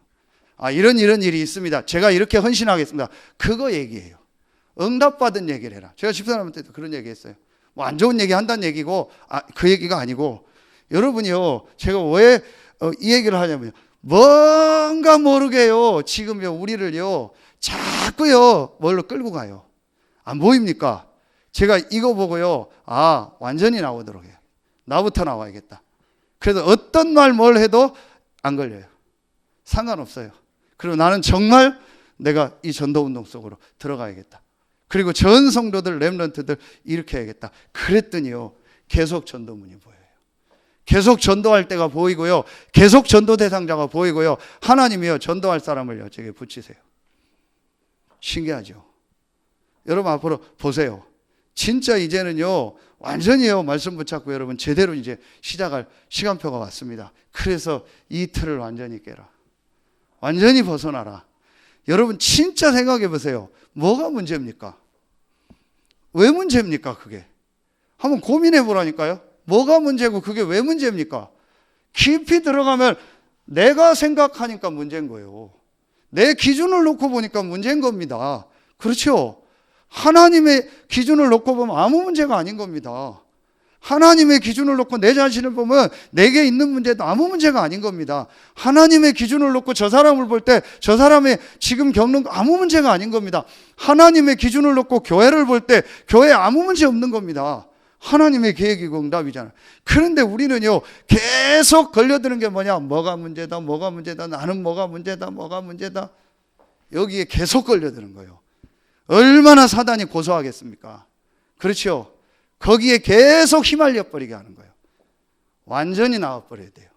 이런 일이 있습니다. 제가 이렇게 헌신하겠습니다. 그거 얘기해요. 응답받은 얘기를 해라. 제가 집사람한테도 그런 얘기 했어요. 뭐 안 좋은 얘기 한다는 얘기고, 그 얘기가 아니고, 여러분이요, 제가 왜 이 얘기를 하냐면요, 뭔가 모르게요, 지금요, 우리를요, 자꾸요, 뭘로 끌고 가요. 안 보입니까? 제가 이거 보고요, 아, 완전히 나오도록 해요. 나부터 나와야겠다. 그래서 어떤 말 뭘 해도 안 걸려요. 상관없어요. 그리고 나는 정말 내가 이 전도운동 속으로 들어가야겠다. 그리고 전 성도들, 렘넌트들 일으켜야겠다. 그랬더니요, 계속 전도문이 보여요. 계속 전도할 때가 보이고요, 계속 전도 대상자가 보이고요, 하나님이요, 전도할 사람을요, 제게 붙이세요. 신기하죠? 여러분 앞으로 보세요. 진짜 이제는요, 완전히요, 말씀 붙잡고 여러분 제대로 이제 시작할 시간표가 왔습니다. 그래서 이 틀을 완전히 깨라. 완전히 벗어나라. 여러분 진짜 생각해 보세요. 뭐가 문제입니까? 왜 문제입니까, 그게? 한번 고민해 보라니까요. 뭐가 문제고 그게 왜 문제입니까? 깊이 들어가면 내가 생각하니까 문제인 거예요. 내 기준을 놓고 보니까 문제인 겁니다. 그렇죠? 하나님의 기준을 놓고 보면 아무 문제가 아닌 겁니다. 하나님의 기준을 놓고 내 자신을 보면 내게 있는 문제도 아무 문제가 아닌 겁니다. 하나님의 기준을 놓고 저 사람을 볼 때 저 사람의 지금 겪는 거 아무 문제가 아닌 겁니다. 하나님의 기준을 놓고 교회를 볼 때 교회에 아무 문제 없는 겁니다. 하나님의 계획이고 응답이잖아요. 그런데 우리는요, 계속 걸려드는 게 뭐냐? 뭐가 문제다, 뭐가 문제다, 나는 뭐가 문제다, 뭐가 문제다. 여기에 계속 걸려드는 거예요. 얼마나 사단이 고소하겠습니까? 그렇죠? 거기에 계속 휘말려 버리게 하는 거예요. 완전히 나와버려야 돼요.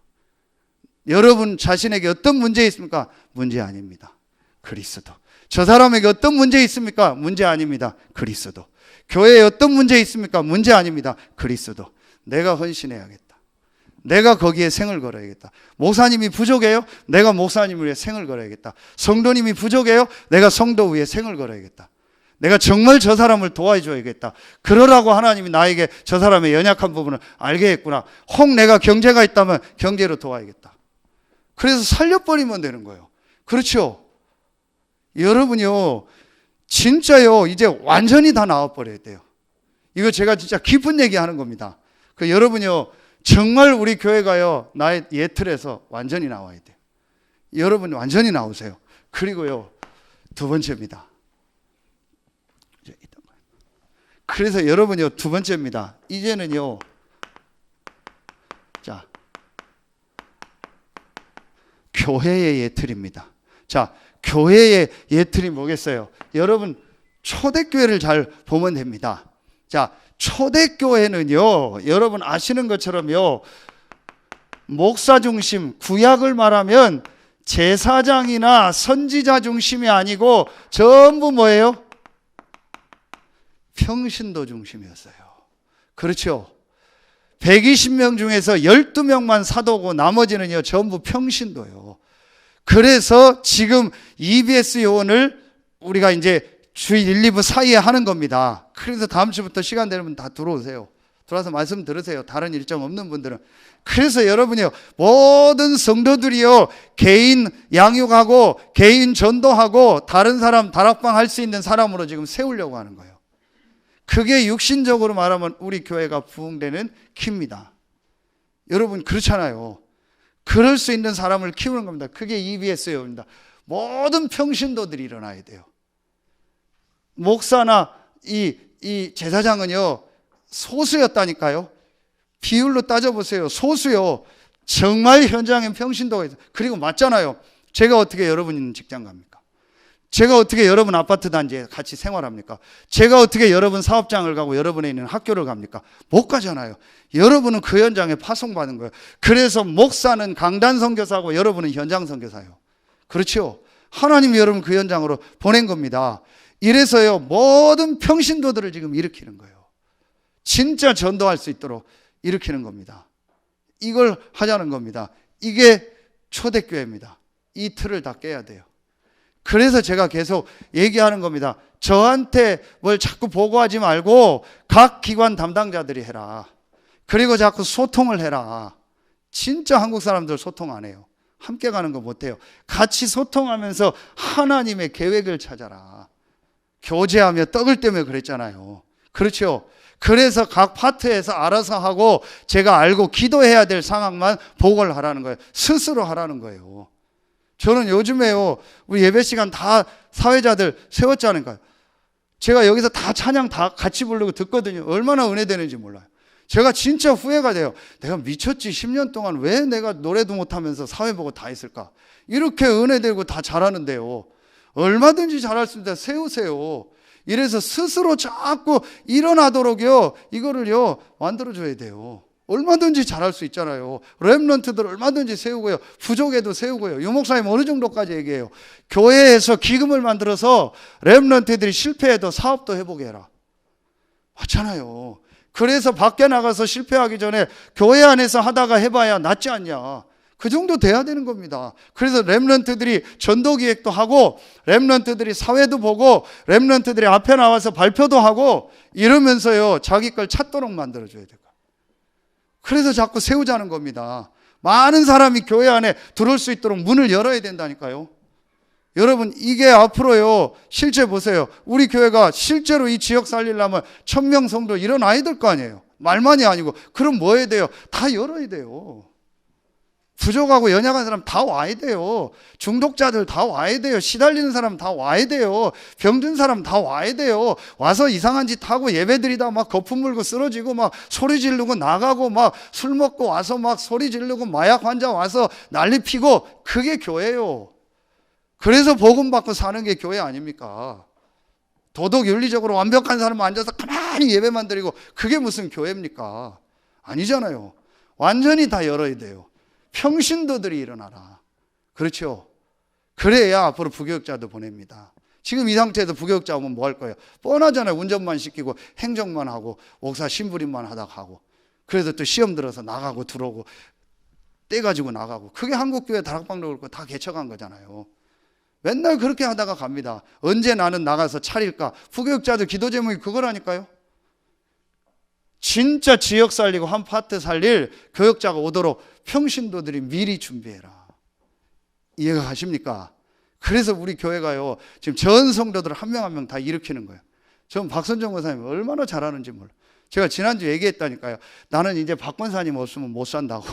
여러분 자신에게 어떤 문제 있습니까? 문제 아닙니다. 그리스도. 저 사람에게 어떤 문제 있습니까? 문제 아닙니다. 그리스도. 교회에 어떤 문제 있습니까? 문제 아닙니다. 그리스도. 내가 헌신해야겠다. 내가 거기에 생을 걸어야겠다. 목사님이 부족해요? 내가 목사님을 위해 생을 걸어야겠다. 성도님이 부족해요? 내가 성도 위에 생을 걸어야겠다. 내가 정말 저 사람을 도와줘야겠다. 그러라고 하나님이 나에게 저 사람의 연약한 부분을 알게 했구나. 혹 내가 경제가 있다면 경제로 도와야겠다. 그래서 살려버리면 되는 거예요. 그렇죠? 여러분요, 진짜요, 이제 완전히 다 나와버려야 돼요. 이거 제가 진짜 깊은 얘기 하는 겁니다. 그 여러분요, 정말 우리 교회가요, 나의 예틀에서 완전히 나와야 돼요. 여러분 완전히 나오세요. 그리고요, 두 번째입니다. 그래서 여러분요, 두 번째입니다. 이제는요, 자, 교회의 예틀입니다. 자, 교회의 예틀이 뭐겠어요? 여러분 초대교회를 잘 보면 됩니다. 자, 초대교회는요, 여러분 아시는 것처럼요, 목사 중심, 구약을 말하면 제사장이나 선지자 중심이 아니고 전부 뭐예요? 평신도 중심이었어요. 그렇죠? 120명 중에서 12명만 사도고 나머지는요, 전부 평신도요. 그래서 지금 EBS 요원을 우리가 이제 주일 1, 2부 사이에 하는 겁니다. 그래서 다음 주부터 시간 되면 다 들어오세요. 들어와서 말씀 들으세요. 다른 일정 없는 분들은. 그래서 여러분이요, 모든 성도들이요, 개인 양육하고 개인 전도하고 다른 사람 다락방 할 수 있는 사람으로 지금 세우려고 하는 거예요. 그게 육신적으로 말하면 우리 교회가 부흥되는 키입니다. 여러분 그렇잖아요. 그럴 수 있는 사람을 키우는 겁니다. 그게 EBS입니다. 모든 평신도들이 일어나야 돼요. 목사나 이 제사장은요, 소수였다니까요. 비율로 따져보세요. 소수요. 정말 현장엔 평신도가 있어요. 그리고 맞잖아요. 제가 어떻게 여러분 있는 직장 갑니까? 제가 어떻게 여러분 아파트 단지에 같이 생활합니까? 제가 어떻게 여러분 사업장을 가고 여러분에 있는 학교를 갑니까? 못 가잖아요. 여러분은 그 현장에 파송받은 거예요. 그래서 목사는 강단 선교사고 여러분은 현장 선교사예요. 그렇죠? 하나님이 여러분 그 현장으로 보낸 겁니다. 이래서요, 모든 평신도들을 지금 일으키는 거예요. 진짜 전도할 수 있도록 일으키는 겁니다. 이걸 하자는 겁니다. 이게 초대교회입니다. 이 틀을 다 깨야 돼요. 그래서 제가 계속 얘기하는 겁니다. 저한테 뭘 자꾸 보고하지 말고 각 기관 담당자들이 해라. 그리고 자꾸 소통을 해라. 진짜 한국 사람들 소통 안 해요. 함께 가는 거 못 해요. 같이 소통하면서 하나님의 계획을 찾아라. 교제하며 떡을 떼며 그랬잖아요. 그렇죠? 그래서 각 파트에서 알아서 하고 제가 알고 기도해야 될 상황만 보고를 하라는 거예요. 스스로 하라는 거예요. 저는 요즘에요, 우리 예배 시간 다 사회자들 세웠잖아요. 제가 여기서 다 찬양 다 같이 부르고 듣거든요. 얼마나 은혜되는지 몰라요. 제가 진짜 후회가 돼요. 내가 미쳤지. 10년 동안 왜 내가 노래도 못하면서 사회 보고 다 했을까? 이렇게 은혜되고 다 잘하는데요. 얼마든지 잘할 수 있다. 세우세요. 이래서 스스로 자꾸 일어나도록요, 이거를요, 만들어줘야 돼요. 얼마든지 잘할 수 있잖아요. 렘넌트들 얼마든지 세우고요. 부족에도 세우고요. 유 목사님 어느 정도까지 얘기해요? 교회에서 기금을 만들어서 렘넌트들이 실패해도 사업도 해보게 해라. 맞잖아요. 그래서 밖에 나가서 실패하기 전에 교회 안에서 하다가 해봐야 낫지 않냐. 그 정도 돼야 되는 겁니다. 그래서 렘넌트들이 전도기획도 하고, 렘넌트들이 사회도 보고, 렘넌트들이 앞에 나와서 발표도 하고 이러면서요, 자기 걸 찾도록 만들어줘야 돼요. 그래서 자꾸 세우자는 겁니다. 많은 사람이 교회 안에 들어올 수 있도록 문을 열어야 된다니까요. 여러분, 이게 앞으로요, 실제 보세요. 우리 교회가 실제로 이 지역 살리려면 1000명 성도 일어나야 될 거 아니에요. 말만이 아니고. 그럼 뭐 해야 돼요? 다 열어야 돼요. 부족하고 연약한 사람 다 와야 돼요. 중독자들 다 와야 돼요. 시달리는 사람 다 와야 돼요. 병든 사람 다 와야 돼요. 와서 이상한 짓 하고 예배드리다 막 거품 물고 쓰러지고 막 소리 지르고 나가고 막 술 먹고 와서 막 소리 지르고 마약 환자 와서 난리 피고, 그게 교회예요. 그래서 복음 받고 사는 게 교회 아닙니까? 도덕 윤리적으로 완벽한 사람 앉아서 가만히 예배만 드리고 그게 무슨 교회입니까? 아니잖아요. 완전히 다 열어야 돼요. 평신도들이 일어나라. 그렇죠? 그래야 앞으로 부교육자도 보냅니다. 지금 이 상태에서 부교육자 오면 뭐 할 거예요? 뻔하잖아요. 운전만 시키고 행정만 하고 목사 신부림만 하다 가고, 그래서 또 시험 들어서 나가고 들어오고 떼가지고 나가고, 그게 한국교회 다락방도 그렇고 다 개척한 거잖아요. 맨날 그렇게 하다가 갑니다. 언제 나는 나가서 차릴까? 부교육자들 기도 제목이 그거라니까요. 진짜 지역 살리고 한 파트 살릴 교역자가 오도록 평신도들이 미리 준비해라. 이해가 가십니까? 그래서 우리 교회가요, 지금 전 성도들 한 명 한 명 다 일으키는 거예요. 전 박선정 권사님 얼마나 잘하는지 몰라요. 제가 지난주 얘기했다니까요. 나는 이제 박 권사님 없으면 못 산다고.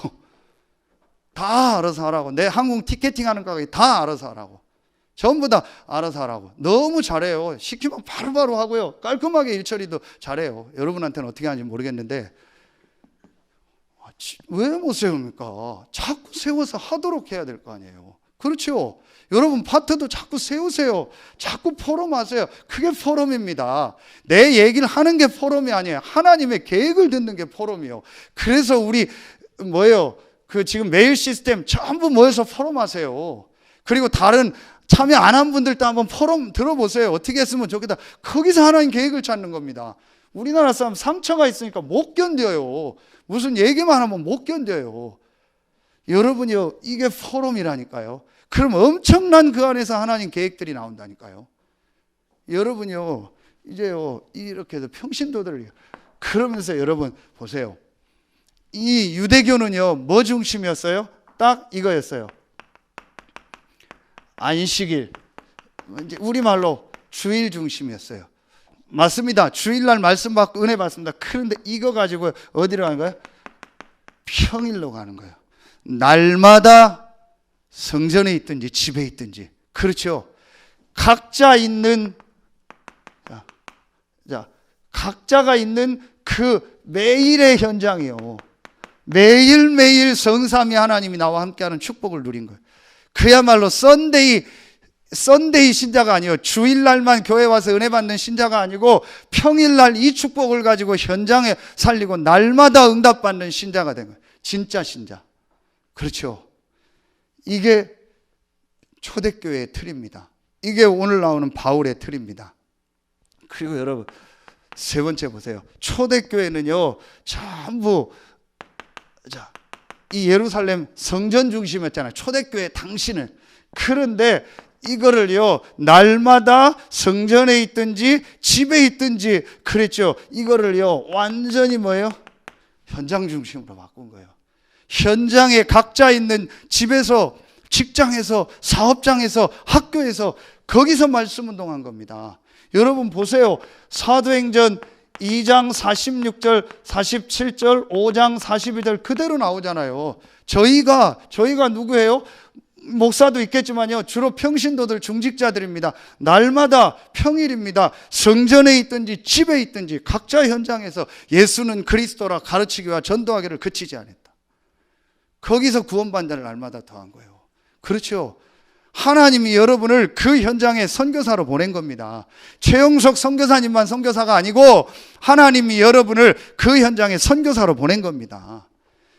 다 알아서 하라고. 내 항공 티켓팅 하는 가게 다 알아서 하라고. 전부 다 알아서 하라고. 너무 잘해요. 시키면 바로바로 하고요. 깔끔하게 일처리도 잘해요. 여러분한테는 어떻게 하는지 모르겠는데, 왜 못 세웁니까? 자꾸 세워서 하도록 해야 될 거 아니에요. 그렇죠? 여러분 파트도 자꾸 세우세요. 자꾸 포럼하세요. 그게 포럼입니다. 내 얘기를 하는 게 포럼이 아니에요. 하나님의 계획을 듣는 게 포럼이에요. 그래서 우리 뭐예요? 그 지금 메일 시스템 전부 모여서 포럼하세요. 그리고 다른 참여 안 한 분들도 한번 포럼 들어보세요. 어떻게 했으면 좋겠다. 거기서 하나님 계획을 찾는 겁니다. 우리나라 사람 상처가 있으니까 못 견뎌요. 무슨 얘기만 하면 못 견뎌요. 여러분이요, 이게 포럼이라니까요. 그럼 엄청난 그 안에서 하나님 계획들이 나온다니까요. 여러분이요, 이제요, 이렇게 해서 평신도들, 그러면서 여러분 보세요. 이 유대교는요, 뭐 중심이었어요? 딱 이거였어요. 안식일, 이제 우리말로 주일 중심이었어요. 맞습니다. 주일날 말씀 받고 은혜 받습니다. 그런데 이거 가지고 어디로 가는 거예요? 평일로 가는 거예요. 날마다 성전에 있든지 집에 있든지. 그렇죠. 각자 있는, 각자가 있는 그 매일의 현장이요. 매일매일 성삼위 하나님이 나와 함께하는 축복을 누린 거예요. 그야말로 썬데이 신자가 아니에요. 주일날만 교회 와서 은혜 받는 신자가 아니고 평일날 이 축복을 가지고 현장에 살리고 날마다 응답받는 신자가 된 거예요. 진짜 신자. 그렇죠. 이게 초대교회의 틀입니다. 이게 오늘 나오는 바울의 틀입니다. 그리고 여러분, 세 번째 보세요. 초대교회는요, 전부 이 예루살렘 성전 중심이었잖아요. 초대교회 당신은. 그런데 이거를요, 날마다 성전에 있든지 집에 있든지 그랬죠. 이거를요, 완전히 뭐예요? 현장 중심으로 바꾼 거예요. 현장에 각자 있는 집에서, 직장에서, 사업장에서, 학교에서, 거기서 말씀 운동한 겁니다. 여러분 보세요. 사도행전 2장 46절, 47절, 5장 42절 그대로 나오잖아요. 저희가 누구예요? 목사도 있겠지만요, 주로 평신도들, 중직자들입니다. 날마다 평일입니다. 성전에 있든지 집에 있든지 각자 현장에서 예수는 그리스도라 가르치기와 전도하기를 그치지 않았다. 거기서 구원받는 자를 날마다 더한 거예요. 그렇죠? 하나님이 여러분을 그 현장에 선교사로 보낸 겁니다. 최영석 선교사님만 선교사가 아니고 하나님이 여러분을 그 현장에 선교사로 보낸 겁니다.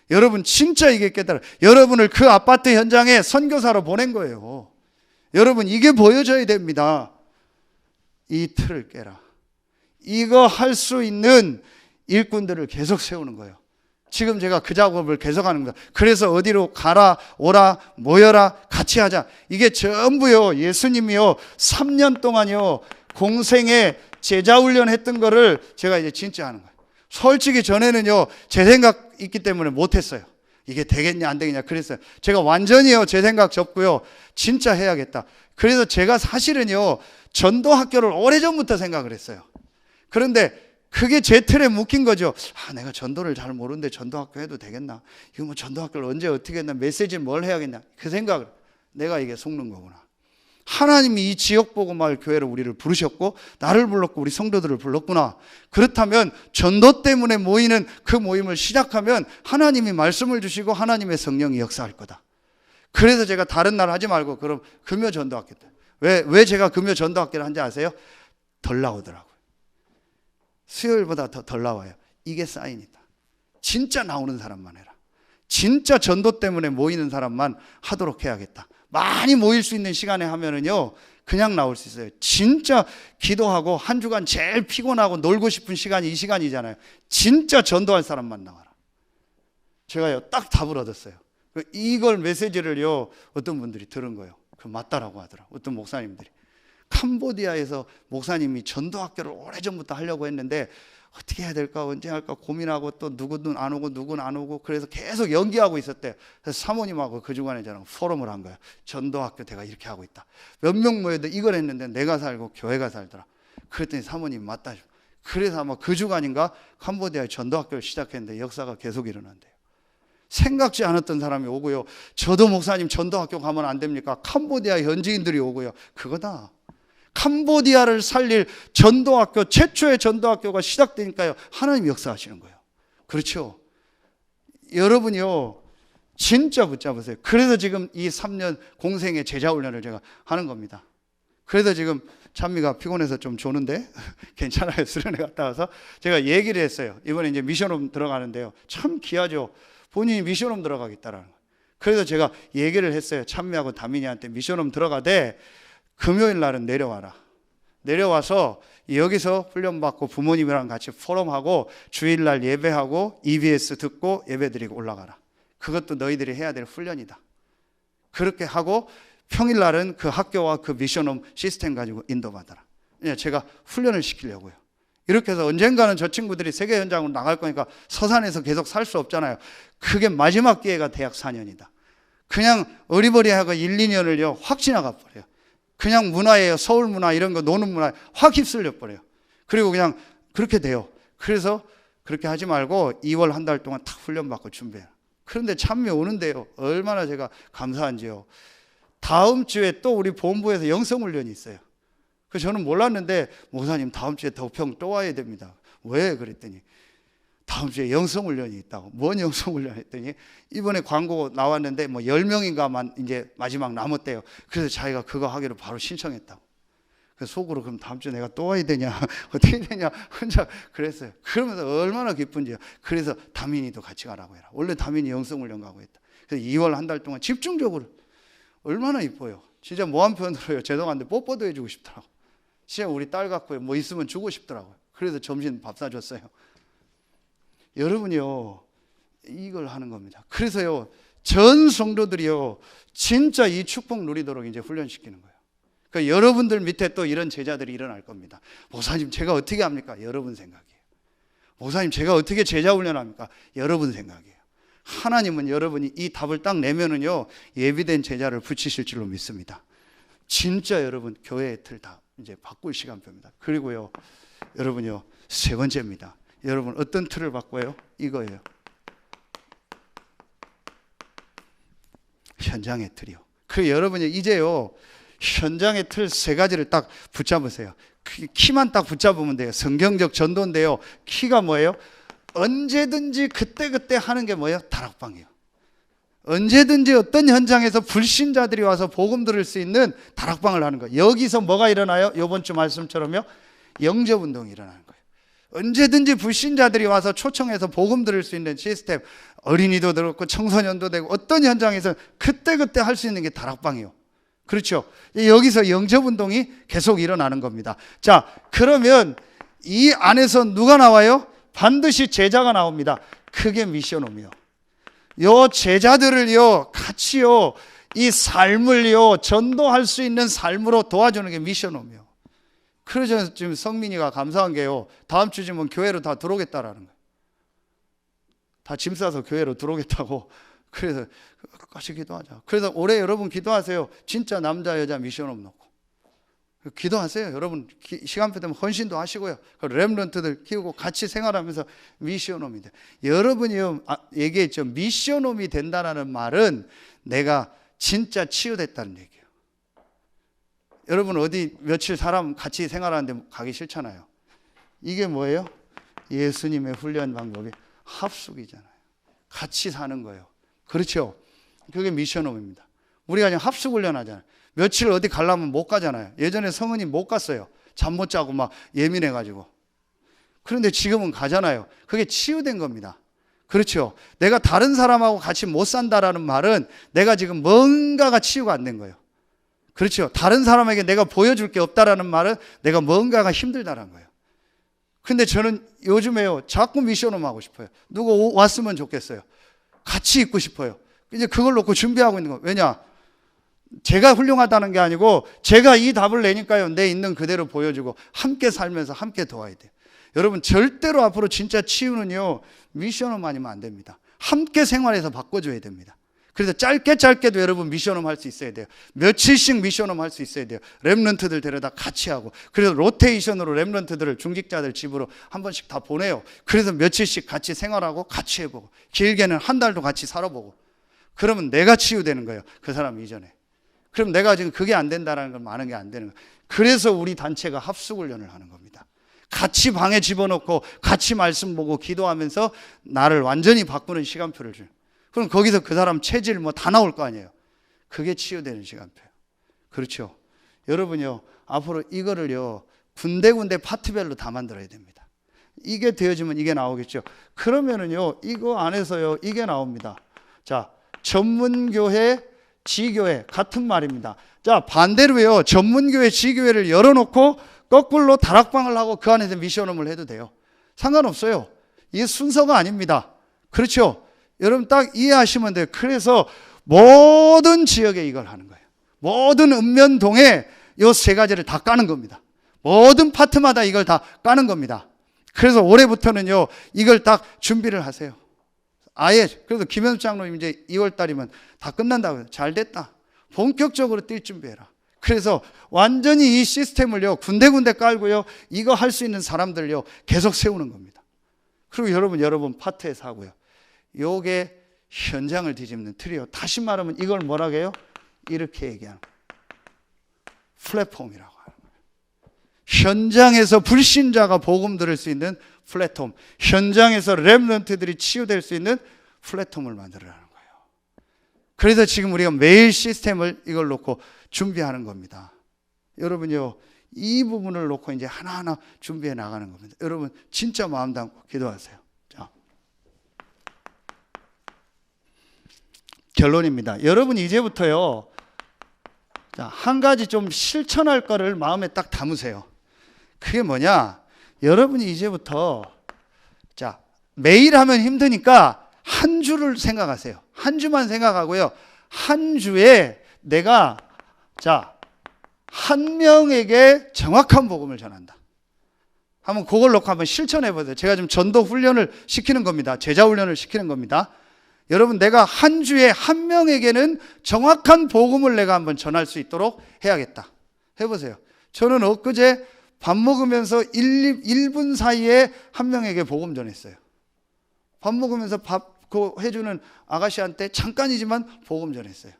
여러분 진짜 이게 깨달아요. 여러분을 그 아파트 현장에 선교사로 보낸 거예요. 여러분 이게 보여져야 됩니다. 이 틀을 깨라. 이거 할 수 있는 일꾼들을 계속 세우는 거예요. 지금 제가 그 작업을 계속하는 겁니다. 그래서 어디로 가라, 오라, 모여라, 같이 하자. 이게 전부요, 예수님이요, 3년 동안요, 공생에 제자 훈련했던 거를 제가 이제 진짜 하는 거예요. 솔직히 전에는요, 제 생각 있기 때문에 못했어요. 이게 되겠냐, 안 되겠냐, 그랬어요. 제가 완전히요, 제 생각 접고요, 진짜 해야겠다. 그래서 제가 사실은요, 전도 학교를 오래전부터 생각을 했어요. 그런데 그게 제 틀에 묶인 거죠. 내가 전도를 잘 모르는데 전도학교 해도 되겠나? 이거 뭐 전도학교를 언제 어떻게 했나? 메시지를 뭘 해야겠냐? 그 생각을, 내가 이게 속는 거구나. 하나님이 이 지역복음화의 교회를 우리를 부르셨고 나를 불렀고 우리 성도들을 불렀구나. 그렇다면 전도 때문에 모이는 그 모임을 시작하면 하나님이 말씀을 주시고 하나님의 성령이 역사할 거다. 그래서 제가 다른 날 하지 말고 그럼 금요 전도학교 때. 왜 제가 금요 전도학교를 한지 아세요? 덜 나오더라고요. 수요일보다 덜 나와요. 이게 사인이다. 진짜 나오는 사람만 해라. 진짜 전도 때문에 모이는 사람만 하도록 해야겠다. 많이 모일 수 있는 시간에 하면은요, 그냥 나올 수 있어요. 진짜 기도하고 한 주간 제일 피곤하고 놀고 싶은 시간이 이 시간이잖아요. 진짜 전도할 사람만 나와라. 제가요, 딱 답을 얻었어요. 이걸 메시지를요, 어떤 분들이 들은 거예요. 그 맞다라고 하더라고요. 어떤 목사님들이. 캄보디아에서 목사님이 전도학교를 오래전부터 하려고 했는데 어떻게 해야 될까, 언제 할까 고민하고 또 누구는 안 오고 누구는 안 오고 그래서 계속 연기하고 있었대요. 그래서 사모님하고 그 주간에 저랑 포럼을 한 거예요. 전도학교 내가 이렇게 하고 있다. 몇 명 모여도 이걸 했는데 내가 살고 교회가 살더라. 그랬더니 사모님 맞다. 그래서 아마 그 주간인가 캄보디아에 전도학교를 시작했는데 역사가 계속 일어난대요. 생각지 않았던 사람이 오고요. 저도 목사님 전도학교 가면 안 됩니까? 캄보디아 현지인들이 오고요. 그거다. 캄보디아를 살릴 전도학교, 최초의 전도학교가 시작되니까요, 하나님이 역사하시는 거예요. 그렇죠? 여러분이요, 진짜 붙잡으세요. 그래서 지금 이 3년 공생의 제자 훈련을 제가 하는 겁니다. 그래서 지금 찬미가 피곤해서 좀 조는데 괜찮아요. 수련회 갔다 와서 제가 얘기를 했어요. 이번에 이제 미션홈 들어가는데요, 참 귀하죠. 본인이 미션홈 들어가겠다라는 거예요. 그래서 제가 얘기를 했어요. 찬미하고 다민이한테 미션홈 들어가되 금요일 날은 내려와라. 내려와서 여기서 훈련받고 부모님이랑 같이 포럼하고 주일날 예배하고 EBS 듣고 예배드리고 올라가라. 그것도 너희들이 해야 될 훈련이다. 그렇게 하고 평일날은 그 학교와 그 미션홈 시스템 가지고 인도받아라. 제가 훈련을 시키려고요. 이렇게 해서 언젠가는 저 친구들이 세계 현장으로 나갈 거니까 서산에서 계속 살 수 없잖아요. 그게 마지막 기회가 대학 4년이다. 그냥 어리버리하고 1, 2년을요 확 지나가 버려요. 그냥 문화예요. 서울 문화 이런 거 노는 문화에 확 휩쓸려 버려요. 그리고 그냥 그렇게 돼요. 그래서 그렇게 하지 말고 2월 한 달 동안 탁 훈련받고 준비해요. 그런데 참여 오는데요, 얼마나 제가 감사한지요. 다음 주에 또 우리 본부에서 영성훈련이 있어요. 그래서 저는 몰랐는데 목사님 다음 주에 덕평 또 와야 됩니다. 왜? 그랬더니 다음 주에 영성훈련이 있다고. 뭔 영성훈련 했더니 이번에 광고 나왔는데 뭐 10명인가만 이제 마지막 남았대요. 그래서 자기가 그거 하기로 바로 신청했다고. 그래서 속으로 그럼 다음 주에 내가 또 와야 되냐 어떻게 되냐 혼자 그랬어요. 그러면서 얼마나 기쁜지요. 그래서 다민이도 같이 가라고 해라. 원래 다민이 영성훈련 가고 했다. 그래서 2월 한 달 동안 집중적으로 얼마나 이뻐요. 진짜 뭐 한 편으로요. 죄송한데 뽀뽀도 해주고 싶더라고. 진짜 우리 딸 갖고 뭐 있으면 주고 싶더라고요. 그래서 점심 밥 사줬어요. 여러분이요, 이걸 하는 겁니다. 그래서요, 전 성도들이요, 진짜 이 축복 누리도록 이제 훈련시키는 거예요. 그러니까 여러분들 밑에 또 이런 제자들이 일어날 겁니다. 목사님, 제가 어떻게 합니까? 여러분 생각이에요. 목사님, 제가 어떻게 제자 훈련합니까? 여러분 생각이에요. 하나님은 여러분이 이 답을 딱 내면은요, 예비된 제자를 붙이실 줄로 믿습니다. 진짜 여러분, 교회의 틀 다 이제 바꿀 시간표입니다. 그리고요, 여러분요, 세 번째입니다. 여러분 어떤 틀을 바꿔요? 이거예요. 현장의 틀이요. 그 여러분이 이제요, 현장의 틀 세 가지를 딱 붙잡으세요. 키만 딱 붙잡으면 돼요. 성경적 전도인데요. 키가 뭐예요? 언제든지 그때그때 하는 게 뭐예요? 다락방이요. 언제든지 어떤 현장에서 불신자들이 와서 복음 들을 수 있는 다락방을 하는 거예요. 여기서 뭐가 일어나요? 이번 주 말씀처럼요, 영접운동이 일어나는 거예요. 언제든지 불신자들이 와서 초청해서 복음 들을 수 있는 시스템, 어린이도 들었고 청소년도 되고 어떤 현장에서 그때그때 할 수 있는 게 다락방이요. 그렇죠? 여기서 영접운동이 계속 일어나는 겁니다. 자, 그러면 이 안에서 누가 나와요? 반드시 제자가 나옵니다. 그게 미션홈이요. 요 제자들을요, 같이요, 이 삶을요, 전도할 수 있는 삶으로 도와주는 게 미션홈이요. 그래서 지금 성민이가 감사한 게요, 다음 주쯤은 교회로 다 들어오겠다라는 거예요. 다 짐 싸서 교회로 들어오겠다고. 그래서 같이 기도하자. 그래서 올해 여러분 기도하세요. 진짜 남자 여자 미션홈 놓고 기도하세요. 여러분 시간표 되면 헌신도 하시고요. 렘넌트들 키우고 같이 생활하면서 미션홈이 돼. 여러분이요, 얘기했죠. 미션홈이 된다는 말은 내가 진짜 치유됐다는 얘기예요. 여러분 어디 며칠 사람 같이 생활하는데 가기 싫잖아요. 이게 뭐예요? 예수님의 훈련 방법이 합숙이잖아요. 같이 사는 거예요. 그렇죠? 그게 미션홈입니다. 우리가 그냥 합숙 훈련하잖아요. 며칠 어디 가려면 못 가잖아요. 예전에 성은이 못 갔어요. 잠 못 자고 막 예민해가지고. 그런데 지금은 가잖아요. 그게 치유된 겁니다. 그렇죠? 내가 다른 사람하고 같이 못 산다라는 말은 내가 지금 뭔가가 치유가 안 된 거예요. 그렇죠? 다른 사람에게 내가 보여줄 게 없다라는 말은 내가 뭔가가 힘들다라는 거예요. 근데 저는 요즘에요, 자꾸 미션홈 하고 싶어요. 누가 왔으면 좋겠어요. 같이 있고 싶어요. 이제 그걸 놓고 준비하고 있는 거예요. 왜냐? 제가 훌륭하다는 게 아니고 제가 이 답을 내니까요, 내 있는 그대로 보여주고 함께 살면서 함께 도와야 돼요. 여러분 절대로 앞으로 진짜 치유는요, 미션홈 아니면 안 됩니다. 함께 생활해서 바꿔줘야 됩니다. 그래서 짧게도 여러분 미션홈 할 수 있어야 돼요. 며칠씩 미션홈 할 수 있어야 돼요. 렘넌트들 데려다 같이 하고, 그래서 로테이션으로 렘넌트들을 중직자들 집으로 한 번씩 다 보내요. 그래서 며칠씩 같이 생활하고 같이 해보고, 길게는 한 달도 같이 살아보고, 그러면 내가 치유되는 거예요. 그 사람 이전에. 그럼 내가 지금 그게 안 된다는 건 많은 게 안 되는 거예요. 그래서 우리 단체가 합숙훈련을 하는 겁니다. 같이 방에 집어넣고 같이 말씀 보고 기도하면서 나를 완전히 바꾸는 시간표를 줘요. 그럼 거기서 그 사람 체질 뭐 다 나올 거 아니에요. 그게 치유되는 시간표예요. 그렇죠? 여러분요, 앞으로 이거를요, 군데군데 파트별로 다 만들어야 됩니다. 이게 되어지면 이게 나오겠죠. 그러면은요, 이거 안에서요, 이게 나옵니다. 자, 전문교회, 지교회 같은 말입니다. 자, 반대로요, 전문교회, 지교회를 열어놓고 거꾸로 다락방을 하고 그 안에서 미션홈을 해도 돼요. 상관없어요. 이게 순서가 아닙니다. 그렇죠? 여러분 딱 이해하시면 돼요. 그래서 모든 지역에 이걸 하는 거예요. 모든 읍면동에 이 세 가지를 다 까는 겁니다. 모든 파트마다 이걸 다 까는 겁니다. 그래서 올해부터는요, 이걸 딱 준비를 하세요. 아예. 그래서 김현수 장로님 이제 2월 달이면 다 끝난다고요. 잘 됐다. 본격적으로 뛸 준비해라. 그래서 완전히 이 시스템을요, 군데군데 깔고요, 이거 할 수 있는 사람들요, 계속 세우는 겁니다. 그리고 여러분 파트에서 하고요. 요게 현장을 뒤집는 틀이요. 다시 말하면 이걸 뭐라고 해요? 이렇게 얘기하는 플랫폼이라고 하는 거예요. 현장에서 불신자가 복음 들을 수 있는 플랫폼, 현장에서 렘넌트들이 치유될 수 있는 플랫폼을 만들어라는 거예요. 그래서 지금 우리가 매일 시스템을 이걸 놓고 준비하는 겁니다. 여러분요, 이 부분을 놓고 이제 하나하나 준비해 나가는 겁니다. 여러분 진짜 마음 담고 기도하세요. 자, 결론입니다. 여러분 이제부터요, 자, 한 가지 좀 실천할 거를 마음에 딱 담으세요. 그게 뭐냐? 여러분이 이제부터, 자, 매일 하면 힘드니까 한 주를 생각하세요. 한 주만 생각하고요, 한 주에 내가, 자, 한 명에게 정확한 복음을 전한다. 한번 그걸 놓고 한번 실천해 보세요. 제가 지금 전도 훈련을 시키는 겁니다. 제자 훈련을 시키는 겁니다. 여러분, 내가 한 주에 한 명에게는 정확한 복음을 내가 한번 전할 수 있도록 해야겠다. 해보세요. 저는 엊그제 밥 먹으면서 1분 사이에 한 명에게 복음 전했어요. 밥 먹으면서 밥 해주는 아가씨한테 잠깐이지만 복음 전했어요.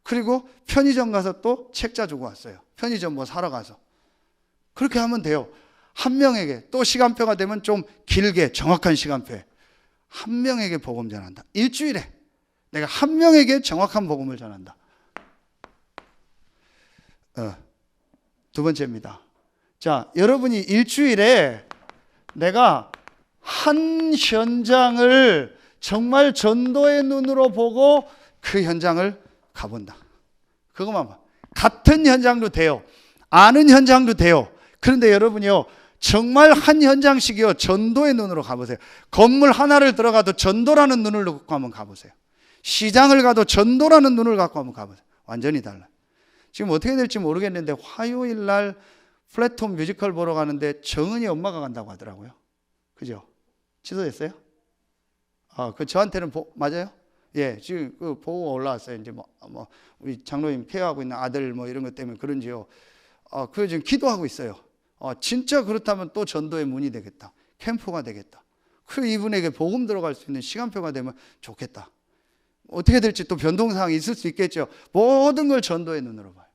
그리고 편의점 가서 또 책자 주고 왔어요. 편의점 뭐 사러 가서. 그렇게 하면 돼요. 한 명에게, 또 시간표가 되면 좀 길게 정확한 시간표에 한 명에게 복음 전한다. 일주일에 내가 한 명에게 정확한 복음을 전한다. 두 번째입니다. 자, 여러분이 일주일에 내가 한 현장을 정말 전도의 눈으로 보고 그 현장을 가본다. 그것만 봐. 같은 현장도 돼요. 아는 현장도 돼요. 그런데 여러분이요, 정말 한 현장씩이요, 전도의 눈으로 가보세요. 건물 하나를 들어가도 전도라는 눈을 갖고 한번 가보세요. 시장을 가도 전도라는 눈을 갖고 한번 가보세요. 완전히 달라요. 지금 어떻게 될지 모르겠는데 화요일 날 플랫폼 뮤지컬 보러 가는데 정은이 엄마가 간다고 하더라고요. 그죠? 취소됐어요? 그 저한테는 맞아요? 예, 지금 그 보고 올라왔어요. 이제 뭐 우리 장로님 케어하고 있는 아들 뭐 이런 것 때문에 그런지요. 그 지금 기도하고 있어요. 진짜 그렇다면 또 전도의 문이 되겠다. 캠프가 되겠다. 그 이분에게 복음 들어갈 수 있는 시간표가 되면 좋겠다. 어떻게 될지 또 변동사항이 있을 수 있겠죠. 모든 걸 전도의 눈으로 봐요.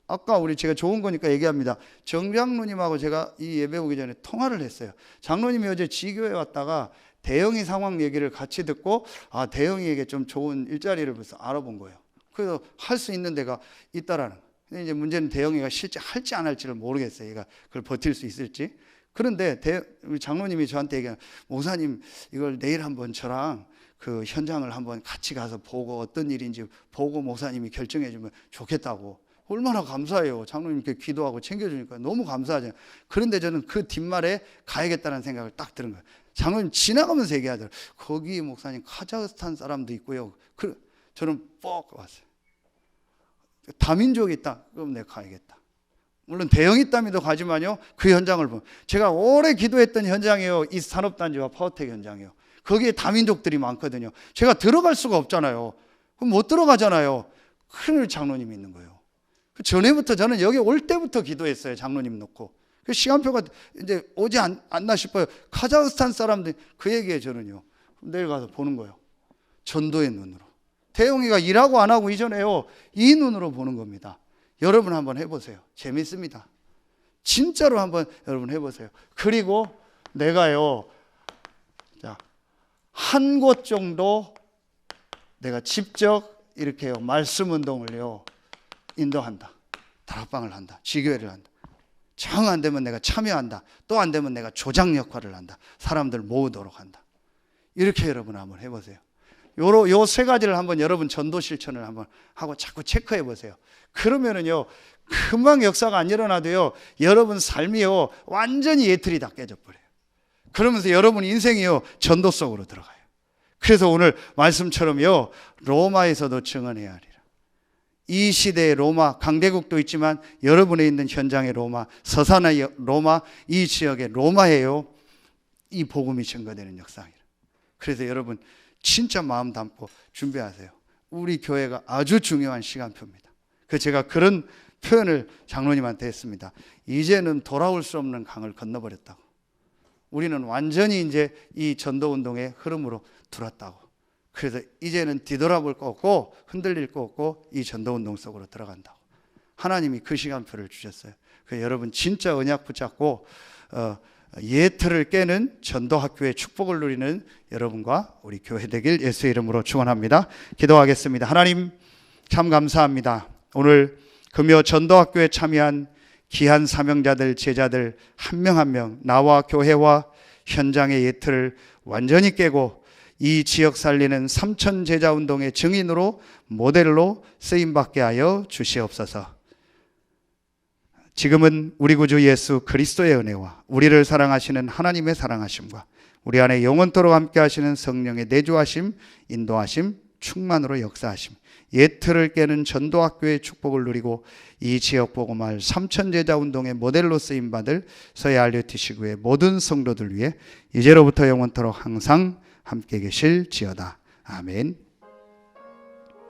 아까 제가 좋은 거니까 얘기합니다. 정 장로님하고 제가 이 예배 오기 전에 통화를 했어요. 장로님이 어제 지교에 왔다가 대영이 상황 얘기를 같이 듣고 대영이에게 좀 좋은 일자리를 벌써 알아본 거예요. 그래서 할 수 있는 데가 있다라는. 근데 이제 문제는 대영이가 실제 할지 안 할지를 모르겠어요. 얘가 그걸 버틸 수 있을지. 그런데 우리 장로님이 저한테 얘기하는, 목사님 이걸 내일 한번 저랑 그 현장을 한번 같이 가서 보고 어떤 일인지 보고 목사님이 결정해 주면 좋겠다고. 얼마나 감사해요. 장로님께 기도하고 챙겨주니까 너무 감사하잖아요. 그런데 저는 그 뒷말에 가야겠다는 생각을 딱 들은 거예요. 장로님 지나가면서 얘기하더라고요. 거기 목사님 카자흐스탄 사람도 있고요. 저는 뻑 왔어요. 다민족이 있다. 그럼 내가 가야겠다. 물론 대형이 있다면도 가지만요. 그 현장을 보면 제가 오래 기도했던 현장이에요. 이 산업단지와 파워텍 현장이요. 거기에 다민족들이 많거든요. 제가 들어갈 수가 없잖아요. 그럼 못 들어가잖아요. 큰 장로님이 있는 거예요. 그 전에부터 저는 여기 올 때부터 기도했어요. 장로님 놓고. 그 시간표가 이제 오지 않나 싶어요. 카자흐스탄 사람들 그 얘기에 저는요. 내일 가서 보는 거예요. 전도의 눈으로. 대용이가 일하고 안 하고 이전에요. 이 눈으로 보는 겁니다. 여러분 한번 해보세요. 재밌습니다. 진짜로 한번 여러분 해보세요. 그리고 내가요. 자, 한 곳 정도 내가 직접 이렇게요. 말씀 운동을요. 인도한다. 다락방을 한다. 지교회를 한다. 정 안 되면 내가 참여한다. 또 안 되면 내가 조장 역할을 한다. 사람들 모으도록 한다. 이렇게 여러분 한번 해보세요. 요 세 가지를 한번 여러분 전도 실천을 한번 하고 자꾸 체크해 보세요. 그러면은요, 금방 역사가 안 일어나도요, 여러분 삶이요, 완전히 예틀이 다 깨져버려요. 그러면서 여러분 인생이요, 전도 속으로 들어가요. 그래서 오늘 말씀처럼요, 로마에서도 증언해야 하리라. 이 시대의 로마, 강대국도 있지만 여러분에 있는 현장의 로마, 서산의 로마, 이 지역의 로마예요. 이 복음이 증거되는 역사이라. 그래서 여러분 진짜 마음 담고 준비하세요. 우리 교회가 아주 중요한 시간표입니다. 제가 그런 표현을 장로님한테 했습니다. 이제는 돌아올 수 없는 강을 건너버렸다고. 우리는 완전히 이제 이 전도운동의 흐름으로 들어왔다고. 그래서 이제는 뒤돌아볼 거 없고 흔들릴 거 없고 이 전도운동 속으로 들어간다고. 하나님이 그 시간표를 주셨어요. 그래서 여러분 진짜 언약 붙잡고 예틀을 깨는 전도학교의 축복을 누리는 여러분과 우리 교회 되길 예수의 이름으로 축원합니다. 기도하겠습니다. 하나님 참 감사합니다. 오늘 금요 전도학교에 참여한 귀한 사명자들, 제자들 한 명 한 명 나와 교회와 현장의 예틀을 완전히 깨고 이 지역 살리는 삼천 제자 운동의 증인으로 모델로 쓰임받게 하여 주시옵소서. 지금은 우리 구주 예수 그리스도의 은혜와 우리를 사랑하시는 하나님의 사랑하심과 우리 안에 영원토록 함께 하시는 성령의 내주하심, 인도하심, 충만으로 역사하심, 예틀을 깨는 전도학교의 축복을 누리고 이 지역 복음할 삼천제자 운동의 모델로 쓰임받을 서해 알류티 시구의 모든 성도들 위해 이제로부터 영원토록 항상 함께 계실지어다. 아멘.